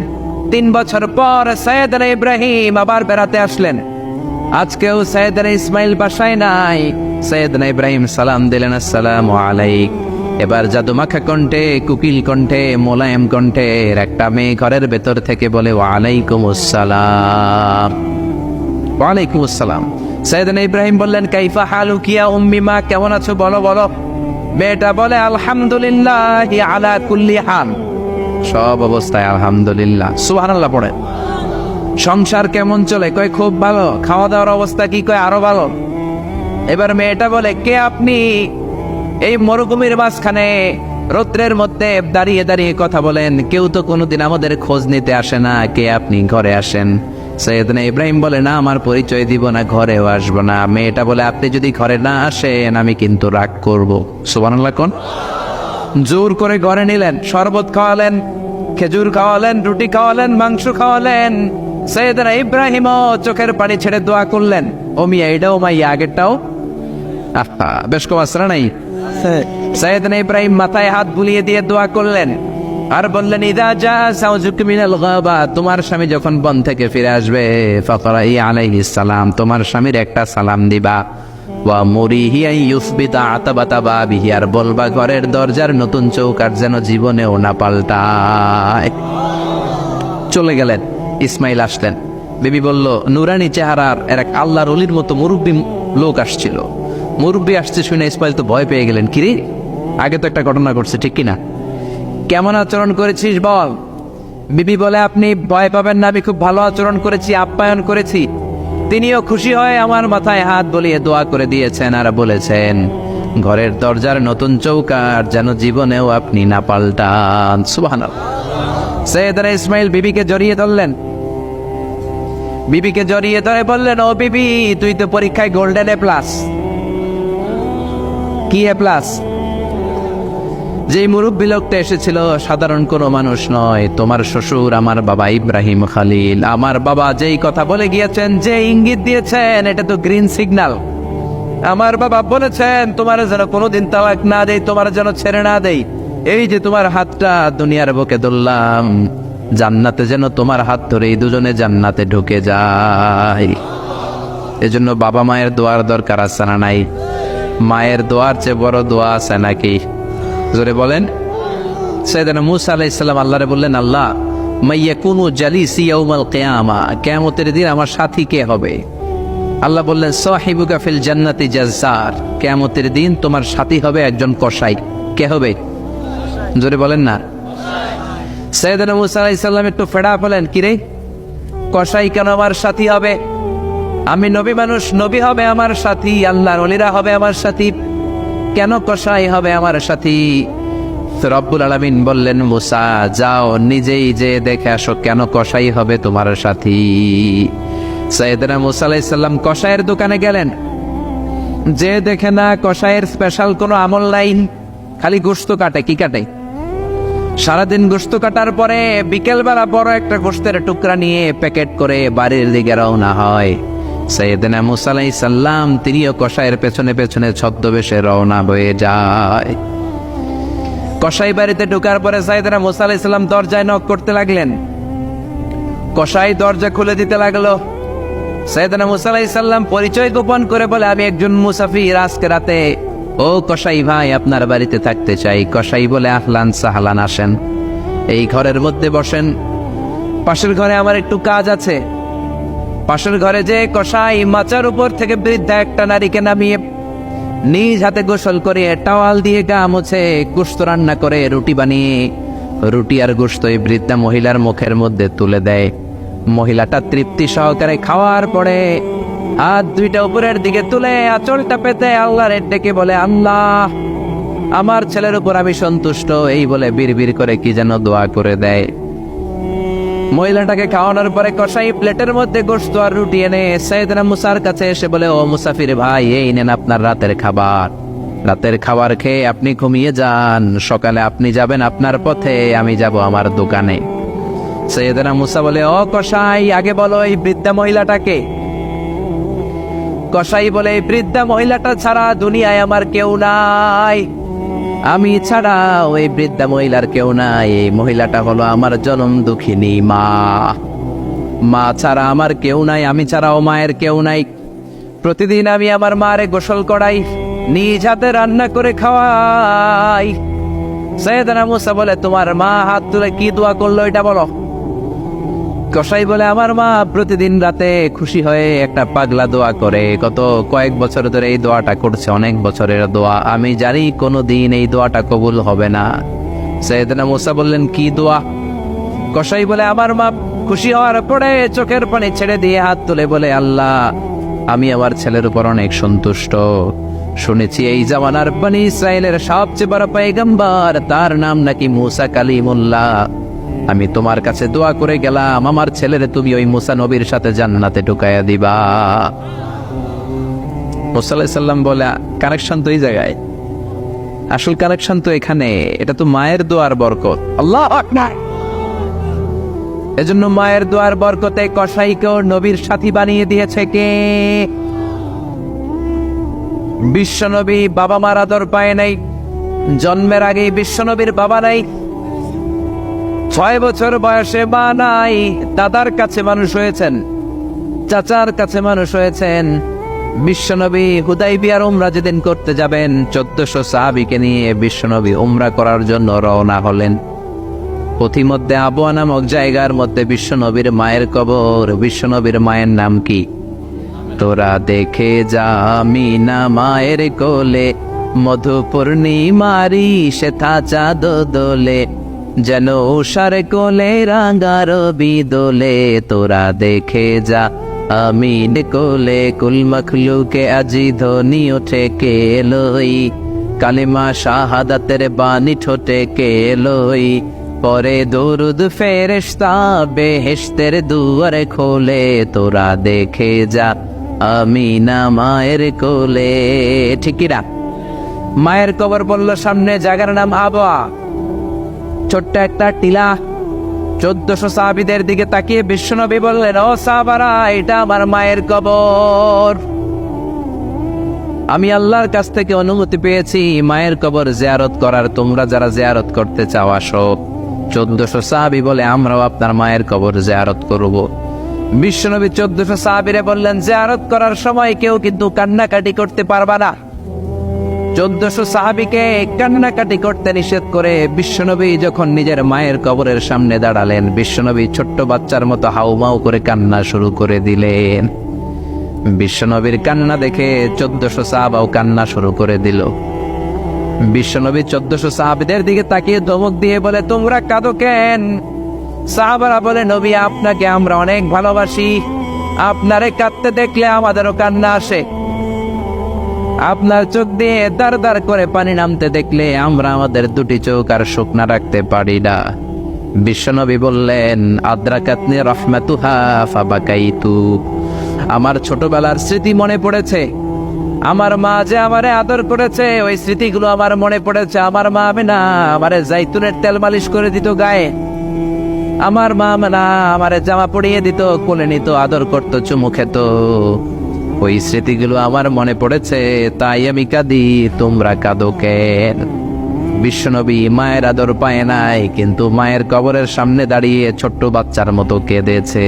3 বছর পর সাইয়েদনা ইব্রাহিম আবার বেড়াতে আসলেন। আজকেও সাইয়েদনা ইসমাইল বাসায় নাই। সাইয়েদনা ইব্রাহিম সালাম দিলেন, আসসালামু আলাইক। এবার জাদুমাখা কণ্ঠে, কুকিল কণ্ঠে, মোলায়েম কণ্ঠের একটা মেয়ে ঘরের ভেতর থেকে বলে ওয়ালাইকুম আসসালাম। ওয়ালাইকুম আসসালাম। সাইয়েদনা ইব্রাহিম বললেন কাইফা হালুকি ইয়া উম্মি, মা কেমন আছো বলো বলো। মেয়েটা বলে আলহামদুলিল্লাহ আলা কুল্লি হাল, সব অবস্থায় আলহামদুলিল্লাহ। সুবহানাল্লাহ পড়ে। সংসার কেমন চলে? কয় খুব ভালো। খাওয়া দাওয়ার অবস্থা কি? কয় আরো ভালো। এবার মেয়েটা বলে কে আপনি? এই মরুভূমির মাঝখানে রৌদ্রের মধ্যে দাঁড়িয়ে দাঁড়িয়ে কথা বলেন, কেউ তো কোনোদিন আমাদের খোঁজ নিতে আসে না, কে আপনি? ঘরে আসেন। সাইয়েদনা ইব্রাহিম বলে না, আমার পরিচয় দিব না, ঘরেও আসবো না। মেয়েটা বলে আপনি যদি ঘরে না আসেন আমি কিন্তু রাগ করব। সুবহানাল্লাহ কোন। জোর করে ঘরে নিলেন, শরবত খাওয়ালেন, খেজুর খাওয়ালেন, রুটি খাওয়ালেন, মাংস খাওয়ালেন। সৈয়দনা ইব্রাহিমও চোখের পানি ছেড়ে দোয়া করলেন। ও মিয়া, এটাও মাইয়া আগেরটাও। আহা, বেশ কম আসরা নাই। সৈয়দনা ইব্রাহিম মাথায় হাত বুলিয়ে দিয়ে দোয়া করলেন আর বললেন, ইদা জা সাউজুক মিনাল গাবা, তোমার স্বামী যখন বন থেকে ফিরে আসবে, ফাকরাই আলাইহিস সালাম, তোমার স্বামীর একটা সালাম দিবা। ওয়া মুরিহি আন ইউসবিতা আতাবাতা বাবিহি, আর বলবা ঘরের দরজার নতুন চৌকাঠ যেন জীবনেও না পাল্টায়। চলে গেলেন। ইসমাইল আসলেন। বিবি বলল, নুরানি চেহারার এক আল্লাহর ওলির মতো মুরব্বী লোক আসছিল। মুরব্বী আসছে শুনে ইসমাইল তো ভয় পেয়ে গেলেন। কিরে, আগে তো একটা ঘটনা ঘটছে, ঠিক কিনা? কেমন আচরণ করেছিস বল। বিবি বলে, আপনি ভয় পাবেন না, আমি খুব ভালো আচরণ করেছি, আপ্যায়ন করেছি। তিনিও খুশি হয়ে আমার মাথায় হাত বলিয়ে দোয়া করে দিয়েছেন আর বলেছেন, ঘরের দরজার নতুন চৌকাঠ যেন জীবনেও আপনি না পাল্টান। সুবহানাল্লাহ। সৈয়দনা ইসমাইল বিবিকে জড়িয়ে ধরলেন। বিবিকে জড়িয়ে ধরে বললেন, ও বিবি, তুই তো পরীক্ষায় গোল্ডেন এ প্লাস। কি এ প্লাস? যে মুরব্বী লোকটা এসেছিল সাধারণ কোনো মানুষ নয়, তোমার শ্বশুর আমার বাবা ইব্রাহিম খালিল। আমার বাবা যেই কথা বলে গিয়েছেন, যে ইঙ্গিত দিয়েছেন, এটা তো গ্রিন সিগন্যাল। আমার বাবা বলেছেন তোমার যেন কোনোদিন তালাক না দেই, তোমার যেন ছেড়ে না দেই। এই যে তোমার হাতটা দুনিয়ার বুকে ধরলাম, জান্নাতে যেন তোমার হাত ধরে এই দুজনে জান্নাতে ঢুকে যায়। এজন্য বাবা মায়ের দোয়ার দরকার আছে না নাই? মায়ের দোয়ার চেয়ে বড় দোয়া আছে নাকি? জোরে বলেন। সাইয়েদনা মূসা আলাইহিস সালাম আল্লাহরে বললেন, আল্লাহ, মাইয়াকুনু জালিসি ইয়াউমাল কিয়ামা, কিয়ামতের দিন আমার সাথী কে হবে? আল্লাহ বললেন, সাহিবুকা ফিল জান্নাতি জাজ্জার, কিয়ামতের দিন তোমার সাথী হবে একজন কসাই। কে হবে? জোরে বলেন না। সাইয়েদনা মূসা আলাইহিস সালাম একটু ফেড়া পেলেন, কিরে, কসাই কেন আমার সাথী হবে? আমি নবী মানুষ, নবী হবে আমার সাথী, আল্লাহর ওলিরা হবে আমার সাথী, কেন কসাই হবে আমার সাথী? রব্বুল আলামিন বললেন, মুসা, যাও নিজেই যে দেখে আসো কেন কসাই হবে তোমার সাথী। সাইয়েদনা মুসা আলাইহিস সালাম কসাইয়ের দোকানে গেলেন। যে দেখে না কসাইয়ের স্পেশাল কোনো আমল নাই, খালি গোশত কাটে। কি কাটে? সারাদিন গোশত কাটার পরে বিকেলবেলা বড় একটা গোশতের টুকরা নিয়ে প্যাকেট করে বাড়ির দিকে রওনা হয়। সাইয়েদনা মুসা আলাইহিস সালাম তিনিও কসাইয়ের পেছনে পেছনে ছদ্মবেশে রওনা হয়ে যায়। কসাই বাড়িতে ঢোকার পরে সাইয়েদনা মুসা আলাইহিস সালাম দরজায় নক করতে লাগলেন। কসাই দরজা খুলে দিতে লাগলো। সাইয়েদনা মুসা আলাইহিস সালাম পরিচয় গোপন করে বলে, আমি একজন মুসাফির, আজকে রাতে ও কসাই ভাই আপনার বাড়িতে থাকতে চাই। কসাই বলে, আহলান সাহলান, আসেন, এই ঘরের মধ্যে বসেন, পাশের ঘরে আমার একটু কাজ আছে। পাশের ঘরে যে কসাই মাচার উপর থেকে বৃদ্ধা একটা নারীকে নামিয়ে নিজ হাতে গোসল করে টাওয়াল দিয়ে গা মুছে গোশত রান্না করে রুটি বানিয়ে রুটি আর গোশত এই বৃদ্ধা মহিলার মুখের মধ্যে তুলে দেয়। মহিলাটা তৃপ্তি সহকারে খাওয়ার পরে হাত দুইটা উপরের দিকে তুলে আঁচলটা পেতে আল্লাহর ডেকে বলে, আল্লাহ, আমার ছেলের উপর আমি সন্তুষ্ট, এই বলে বিড়বিড় করে কি যেন দোয়া করে দেয়। মহিলাটাকে খাওয়ানোর পরে কসাই প্লেটের মধ্যে গোশত আর রুটি এনে সাইয়েদনা মুসার কাছে এসে বলে, ও মুসাফির ভাই, এই নেন আপনার রাতের খাবার। রাতের খাবার খেয়ে আপনি ঘুমিয়ে যান, সকালে আপনি যাবেন আপনার পথে, আমি যাব আমার দোকানে। সাইয়েদনা মুসা বলে, ও কসাই, আগে বলো এই বৃদ্ধা মহিলাটাকে। কসাই বলে, এই বৃদ্ধা মহিলাটা ছাড়া দুনিয়ায় আমার কেউ নাই, আমি ছাড়া ওই বৃদ্ধা মহিলার কেউ নাই। এই মহিলাটা হলো আমার জনম দুঃখিনী মা। মা ছাড়া আমার কেউ নাই, আমি ছাড়াও মায়ের কেউ নাই। প্রতিদিন আমি আমার মারে গোসল করাই, নিজ হাতে রান্না করে খাওয়াই। সাইয়েদনা মুসা বলে, তোমার মা হাত তুলে কি দোয়া করলো এটা বলো। কসাই বলে, আমার মা প্রতিদিন রাতে খুশি হয়ে একটা পাগলা দোয়া করে, কত কয়েক বছর ধরে এই দোয়াটা করছে, অনেক বছরের দোয়া। আমি জানি কোনোদিন এই দোয়াটা কবুল হবে না। সাইয়েদনা মুসা বললেন, কি দোয়া? কসাই বলে, আমার মা খুশি হওয়ার পরে চোখের পানি ছেড়ে দিয়ে হাত তুলে বলে, আল্লাহ, আমি আমার ছেলের উপর অনেক সন্তুষ্ট। শুনেছি এই জামানার বনি ইসরায়েলের সবচেয়ে বড় পয়গম্বর, তার নাম নাকি মুসা কালিমুল্লাহ। আমি তোমার কাছে দোয়া করে গেলাম, আমার ছেলেরে তুমি ওই মুসা নবীর সাথে জান্নাতে ঢুকাইয়া দিবা। মুসা আলাইহিস সালাম বলে, কানেকশন তো এই জায়গায়, আসল কানেকশন তো এখানে, এটা তো মায়ের দোয়ার বরকত। আল্লাহু আকবার। এজন্য মায়ের দোয়ার বরকতে কসাইকেও নবীর সাথী বানিয়ে দিয়েছে কে? বিশ্বনবী বাবা মার আদর পায় নাই। জন্মের আগেই বিশ্বনবীর বাবা নাই। 6 বছর বয়সে মা নাই। দাদার কাছে মানুষ হয়েছেন, চাচার কাছে মানুষ হয়েছেন। বিশ্বনবী হুদাইবিয়ার উমরা যেদিন করতে যাবেন, 1400 সাহাবীকে নিয়ে বিশ্বনবী উমরা করার জন্য রওনা হলেন। পথিমধ্যে আবওয়া নামক জায়গার মধ্যে বিশ্বনবীর মায়ের কবর। বিশ্বনবীর মায়ের নাম কি? তোরা দেখে যা মিনা মায়ের কোলে, মধু পূর্ণিমারি সেথা চাঁদ দোলে, যেন উষার কোলে রাঙার বিদোলে। তোরা দেখে যা আমিন কোলে, কুল মখলুকে আজি ধ্বনি ওঠে কে লই, কালিমা শাহাদাতের বাণী ঠোঁটে কে লই। পরে দরুদ ফেরেশতা বেহেশতের দুয়ার খোলে, তোরা দেখে যা আমিনা মায়ের কোলে। ঠিকিরা মায়ের কবর বলল সামনে, জায়গার নাম আবওয়া। ছোট্ট একটা টিলা। 1400 সাহাবীদের দিকে তাকিয়ে বিশ্বনবী বললেন, ও সাহাবারা, এটা আমার মায়ের কবর। আমি আল্লাহর কাছ থেকে অনুমতি পেয়েছি মায়ের কবর জিয়ারত করার। তোমরা যারা জিয়ারত করতে চাও আসো। 1400 সাহাবী বলে, আমরাও আপনার মায়ের কবর জিয়ারত করব। বিশ্বনবী 1400 সাহাবীরে বললেন, জিয়ারত করার সময় কেউ কিন্তু কান্নাকাটি করতে পারবা না। 1400 সাহাবীকে কান্নাকাটি করতে নিষেধ করে বিশ্বনবী যখন নিজের মায়ের কবরের সামনে দাঁড়ালেন, বিশ্বনবী ছোট্ট বাচ্চার মতো হাউমাউ করে কান্না শুরু করে দিলেন। বিশ্বনবীর কান্না দেখে 1400 সাহাবাও কান্না শুরু করে দিল। বিশ্বনবী 1400 সাহাবীদের দিকে তাকিয়ে ধমক দিয়ে বলে, তোমরা কাঁদো কেন? সাহাবারা বলে, নবী, আপনাকে আমরা অনেক ভালোবাসি। আপনারে কাঁদতে দেখলে আমাদেরও কান্না আসে। আপনার চোখ দিয়ে দার দার করে পানি নামতে দেখলে আমরা আমাদের দুটি চোখ আর শুকনা রাখতে পারি না। বিশ্বনবী বললেন, আদ্রাকাতনি রাহমাতুহা ফাবাকাইতু। আমার ছোটবেলার স্মৃতি মনে পড়েছে। আমার মা যে আমারে আদর করেছে, ওই স্মৃতিগুলো আমার মনে পড়েছে। আমার মা না আমারে জাইতুনের তেল মালিশ করে দিত গায়ে। আমার মা না আমারে জামা পরিয়ে দিত, কোলে নিত, আদর করতো, চুমু খেত। ওই স্মৃতিগুলো আমার মনে পড়েছে, তাই আমি কাঁদি। তোমরা কাঁদো কেন? বিশ্বনবী মায়ের আদর পায় নাই, কিন্তু মায়ের কবরের সামনে দাঁড়িয়ে ছোট্ট বাচ্চার মতো কেঁদেছে।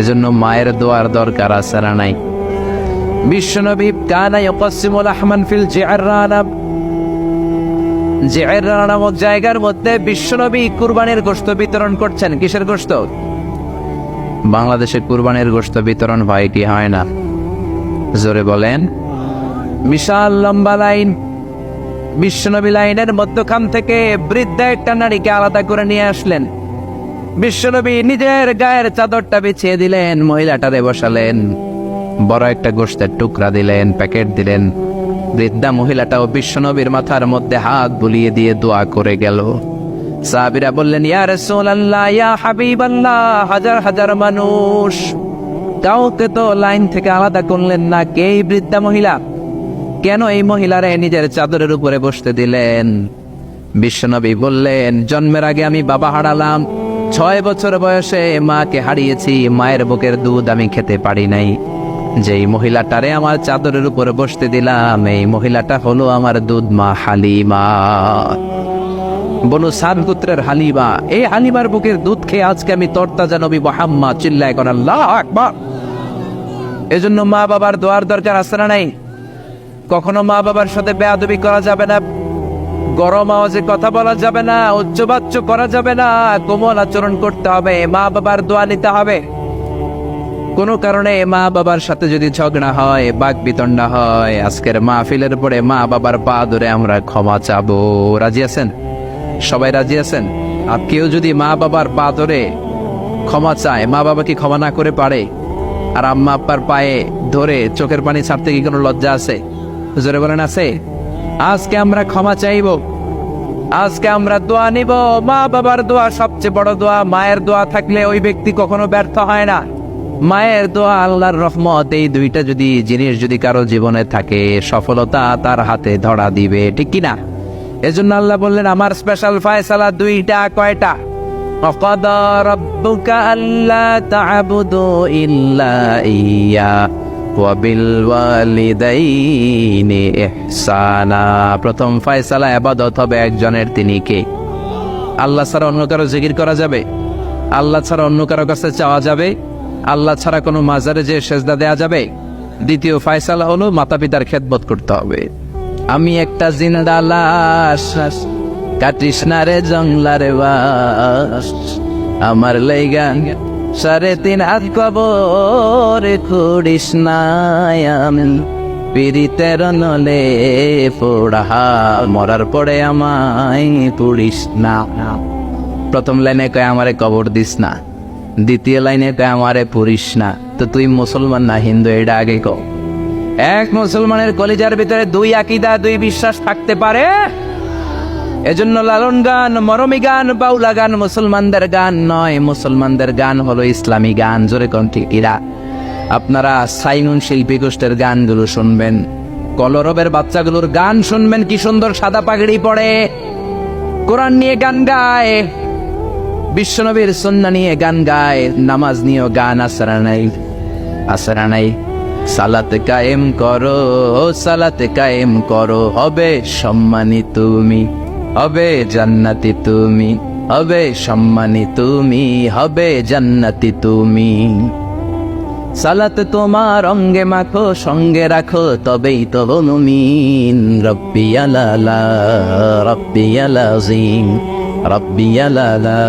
এজন্য মায়ের দোয়ার দরকার আছে না নাই? বিশ্বনবী কানা ইয়াকসিমুল আহমান ফিল জিআররানা, জিআররানা নামক জায়গার মধ্যে বিশ্বনবী কুরবানির গোশত বিতরণ করছেন। কিসের গোশত? বাংলাদেশে কুরবানির গোশত বিতরণ হয় কি হয় না? জোরে বলেন। বিশাল লম্বা লাইন। বিশ্বনবী লাইনের মধ্যখান থেকে বৃদ্ধা একটা নারীকে আলাদা করে নিয়ে আসলেন। বিশ্বনবী নিজের গায়ের চাদরটা বিছিয়ে দিলেন, মহিলাটারে বসালেন, বড় একটা গোশতের টুকরা দিলেন, প্যাকেট দিলেন। বৃদ্ধা মহিলাটাও বিশ্বনবীর মাথার মধ্যে হাত বুলিয়ে দিয়ে দোয়া করে গেল। সাহাবীরা বললেন, ইয়া রাসূলুল্লাহ, ইয়া হাবিবাল্লাহ, হাজার হাজার মানুষ, কাউকে তো লাইন থেকে আলাদা করলেন না। কে এই বৃদ্ধা মহিলা? কেন এই মহিলারে নিজের চাদরের উপরে বসতে দিলেন? বিশ্বনবী বললেন, জন্মের আগে আমি বাবা হারালাম। 6 বছর বয়সে মাকে হারিয়েছি। মায়ের বুকের দুধ আমি খেতে পারি নাই। যেই মহিলাটারে আমার চাদরের উপরে বসতে দিলাম, এই মহিলাটা হলো আমার দুধ মা হালিমা। বনু সাদ গোত্রের হালিমা। এই হালিমার বুকের দুধ খেয়ে আজকে আমি তরতাজা নবী মুহাম্মদ। চিল্লায় কোন আল্লাহু আকবার। এজন্য মা বাবার দোয়ার দরকার আছে না নাই? কখনো মা বাবার সাথে বেয়াদবি করা যাবে না, গরম আওয়াজে কথা বলা যাবে না, উচ্চবাচ্য করা যাবে না, কোমল আচরণ করতে হবে, মা বাবার দোয়া নিতে হবে। কোনো কারণে মা বাবার সাথে যদি ঝগড়া হয়, বাক বিতণ্ডা হয়, আজকের মাহফিলের পরে মা বাবার পা ধরে আমরা ক্ষমা চাবো। রাজি আছেন? সবাই রাজি আছেন? আর কেউ যদি মা বাবার পা ধরে ক্ষমা চায়, মা বাবা কি ক্ষমা না করে পারে? আর আম্মা আব্বার পায়ে ধরে চোখের পানি ছাড়তে কি কোনো লজ্জা আছে? জোরে বলেন, আছে? আজকে আমরা ক্ষমা চাইব, আজকে আমরা দোয়া নিব। মা বাবার দোয়া সবচেয়ে বড় দোয়া। মায়ের দোয়া থাকলে ওই ব্যক্তি কখনো ব্যর্থ হয় না। মায়ের দোয়া, আল্লাহর রহমত, এই দুইটা যদি জিনিস যদি কারো জীবনে থাকে, সফলতা তার হাতে ধরা দিবে। ঠিক কিনা? এজন্য আল্লাহ বললেন, আমার স্পেশাল ফয়সালা দুইটা। কয়টা? وقضى ربك ألا تعبدوا إلا إياه وبالوالدين إحسانا। প্রথম ফয়সালা ইবাদত হবে একজনের, তিনি কে? আল্লাহ ছাড়া অন্য কারো জিকির করা যাবে? আল্লাহ ছাড়া অন্য কারো কাছে চাওয়া যাবে? আল্লাহ ছাড়া কোনো মাজারে যে সেজদা দেয়া যাবে? দ্বিতীয় ফয়সালা হলো মাতা পিতার খেদমত করতে হবে। আমি একটা জিন্দা লাশ, কাটিস না রে জংলারে বাস, আমার লাইগা 3.5 হাত কবর খুঁড়িস না, আমি পীড়িতের নলে পোড়া, মরার পরে আমায় পুড়িস না। প্রথম লাইনে কয় আমারে কবর দিস না, দ্বিতীয় লাইনে কয় আমারে পুড়িস না। তো তুই মুসলমান না হিন্দু, এটা আগে কও। এক মুসলমানের কলিজার ভিতরে দুই আকীদা, দুই বিশ্বাস থাকতে পারে? এজন্য লালন গান, মরমী গান, বাউলা গান মুসলমানদের গান নয়। মুসলমানদের গান হলো ইসলামী গান। জোরে কোন ঠিক এরা? আপনারা সাইমন শিল্পী গোষ্ঠীর গানগুলো শুনবেন, কলরবের বাচ্চাগুলোর গান শুনবেন, কি সুন্দর সাদা পাগড়ি পড়ে, কোরআন নিয়ে গান গায়, বিশ্বনবীর সুন্নাহ নিয়ে গান গায়, নামাজ নিয়েও গান আসরা নাই, আসরা নাই। সালাত কায়েম করো, সালাত কায়েম করো, হবে সম্মানী তুমি, হবে জান্নাতি তুমি, হবে সম্মানী তুমি, হবে জান্নাতি তুমি। সালাত তোমার অঙ্গে মাখো, সঙ্গে রাখো, তবেই তো মুমিন। রব্বিয়াল আলা, রব্বিয়াল আযীম, রব্বিয়াল আলা,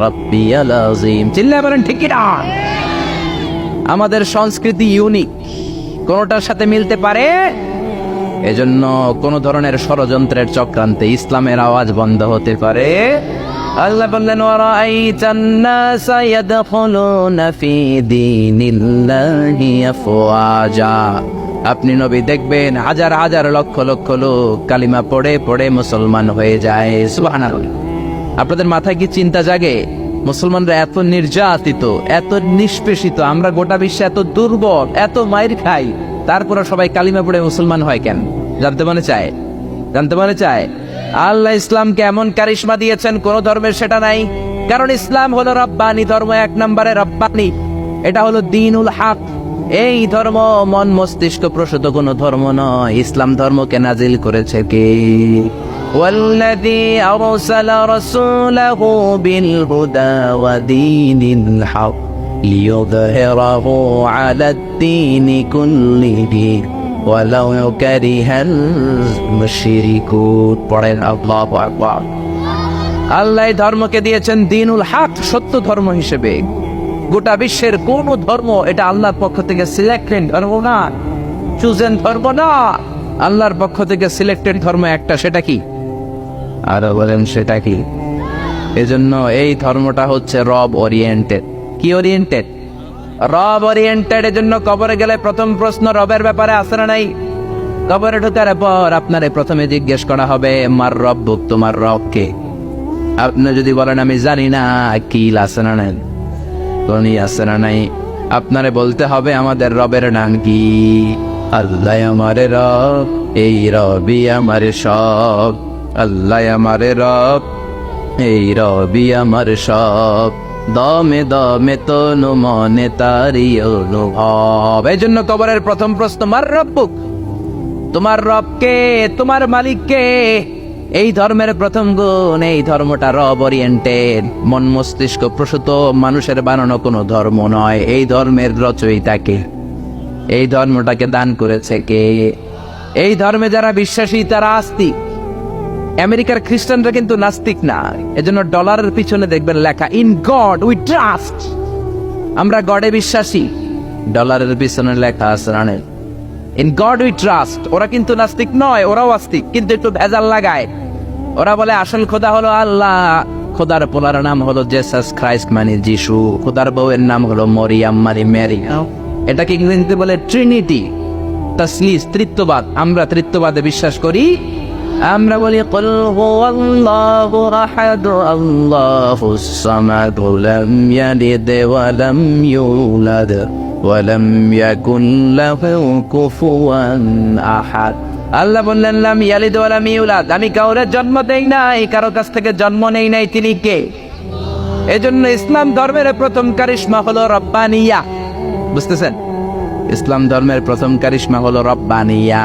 রব্বিয়াল আযীম। চিল্লায় বলেন ঠিক কি না? আমাদের সংস্কৃতি ইউনিক, কোনটার সাথে মিলতে পারে? এজন্য কোন ধরনের ষড়যন্ত্রের চক্রান্তে ইসলামের আওয়াজ বন্ধ হতে পারে। আল্লাহ বললেন ওয়ারাআইতান নাসা ইয়াদখুলুনা ফি দীনিল্লাহি আফওয়াজা। আপনি নবী দেখবেন হাজার হাজার লক্ষ লক্ষ লোক কালিমা পড়ে পড়ে মুসলমান হয়ে যায়। সুবহানাল্লাহ। আপনাদের মাথায় কি চিন্তা জাগে? মুসলমানরা এত নির্যাতিত, এত নিষ্পেষিত, আমরা গোটা বিশ্বে এত দুর্বল, এত মাইর খাই, তারপরে সবাই কালিমা পড়ে মুসলমান হয় কেন? জানতে মনে চায়? জানতে মনে চায়? আল্লাহ ইসলামকে এমন কারিশমা দিয়েছেন, কোন ধর্মের সেটা নাই। কারণ ইসলাম হলো রব্বানি ধর্ম, 1 নম্বরে রব্বানি। এটা হলো দ্বীনুল হক। এই ধর্ম মন মস্তিষ্ক প্রসূত কোন ধর্ম নয়। ইসলাম ধর্মকে নাজিল করেছে কে? ওয়াল্লাযী আরসালা রাসূলাহু বিল হুদা ওয়া দীনিল হক লিইয়ুযহিরাহু আলাদ দীনি কুল্লিহি ওয়ালাউ কারিহাল মুশরিকুন। পড়েন আল্লাহু আকবার। আল্লাহ ধর্মকে দিয়েছেন দ্বীনুল হক, সত্য ধর্ম হিসেবে। গোটা বিশ্বের কোন ধর্ম এটা আল্লাহর পক্ষ থেকে সিলেক্টেড ধর্ম না, চুজেন ধর্ম না। আল্লাহর পক্ষ থেকে সিলেক্টেড ধর্ম একটা, সেটা কি? আরো বলেন সেটা কি? এজন্য এই ধর্মটা হচ্ছে রব ওরিয়েন্টেড। কি ওরিয়েন্টেড? রব ওরিয়েন্টেড। এজন্য কবরে গেলে প্রথম প্রশ্ন রবের ব্যাপারে আছে না নাই? কবরে ঢোকার পর আপনারে প্রথমে জিজ্ঞেস করা হবে মার রব্বুক, তোমার রব কে? আপনি যদি বলেন আমি জানি না, কি আছে না নাই? কোন আছে না নাই? আপনারে বলতে হবে আমাদের রবের নাম কি? আল্লাহ আমারে রব, এই রবি আমারে সব। আল্লাহ আমারে রব, এই রবি আমার সব। দমে দমে তনু মনে তারি অনুভব। এই জন্য কবরের প্রথম প্রশ্ন মার রব্বুক, তোমার রব কে, তোমার মালিক কে? এই ধর্মের প্রথম গুণ, এই ধর্মটা রব ওরিয়েন্টেড, মন মস্তিষ্ক প্রসূত, মানুষের বানানো কোনো ধর্ম নয়। এই ধর্মের রচয়িতা কে? এই ধর্মটাকে দান করেছে কে? এই ধর্মে যারা বিশ্বাসী তারা আস্তিক। আমেরিকার খ্রিস্টানরা কিন্তু নাস্তিক না। এজন্য ডলারের পিছনে দেখবেন লেখা ইন গড উই ট্রাস্ট। আমরা গডে বিশ্বাসী, ডলারের পিছনে লেখা আছে রানের ইন গড উই ট্রাস্ট। ওরা কিন্তু নাস্তিক নয়, ওরাও আস্তিক, কিন্তু একটু ভেজাল লাগায়। ওরা বলে আসল খোদা হলো আল্লাহ, খোদার পোলার নাম হলো জেসাস খ্রাইস্ট মানে যিশু, খোদার বউয়ের নাম হলো মরিয়াম মানে মেরি। এটাকে ইংরেজিতে বলে ট্রিনিটি, তাসলিস, তৃত্ববাদ। আমরা তৃত্ববাদে বিশ্বাস করি। আমরা বলি কুল হুয়াল্লাহু আহাদ আল্লাহুস সামাদ লাম ইয়ালিদ ওয়া লাম ইউলাদ ওয়া লাম ইয়াকুন লাহু কুফুয়ান আহাদ। আল্লাহ বললেন লাম ইয়ালিদ ওয়া লাম ইউলাদ, আমি কাউরে জন্ম দেই নাই, কারো কাছ থেকে জন্ম নেই নাই। তিনি কে? এজন্য ইসলাম ধর্মের প্রথম কারিশমা হলো রব্বানিয়া। বুঝতেছেন? ইসলাম ধর্মের প্রথম কারিশমা হলো রব্বানিয়া।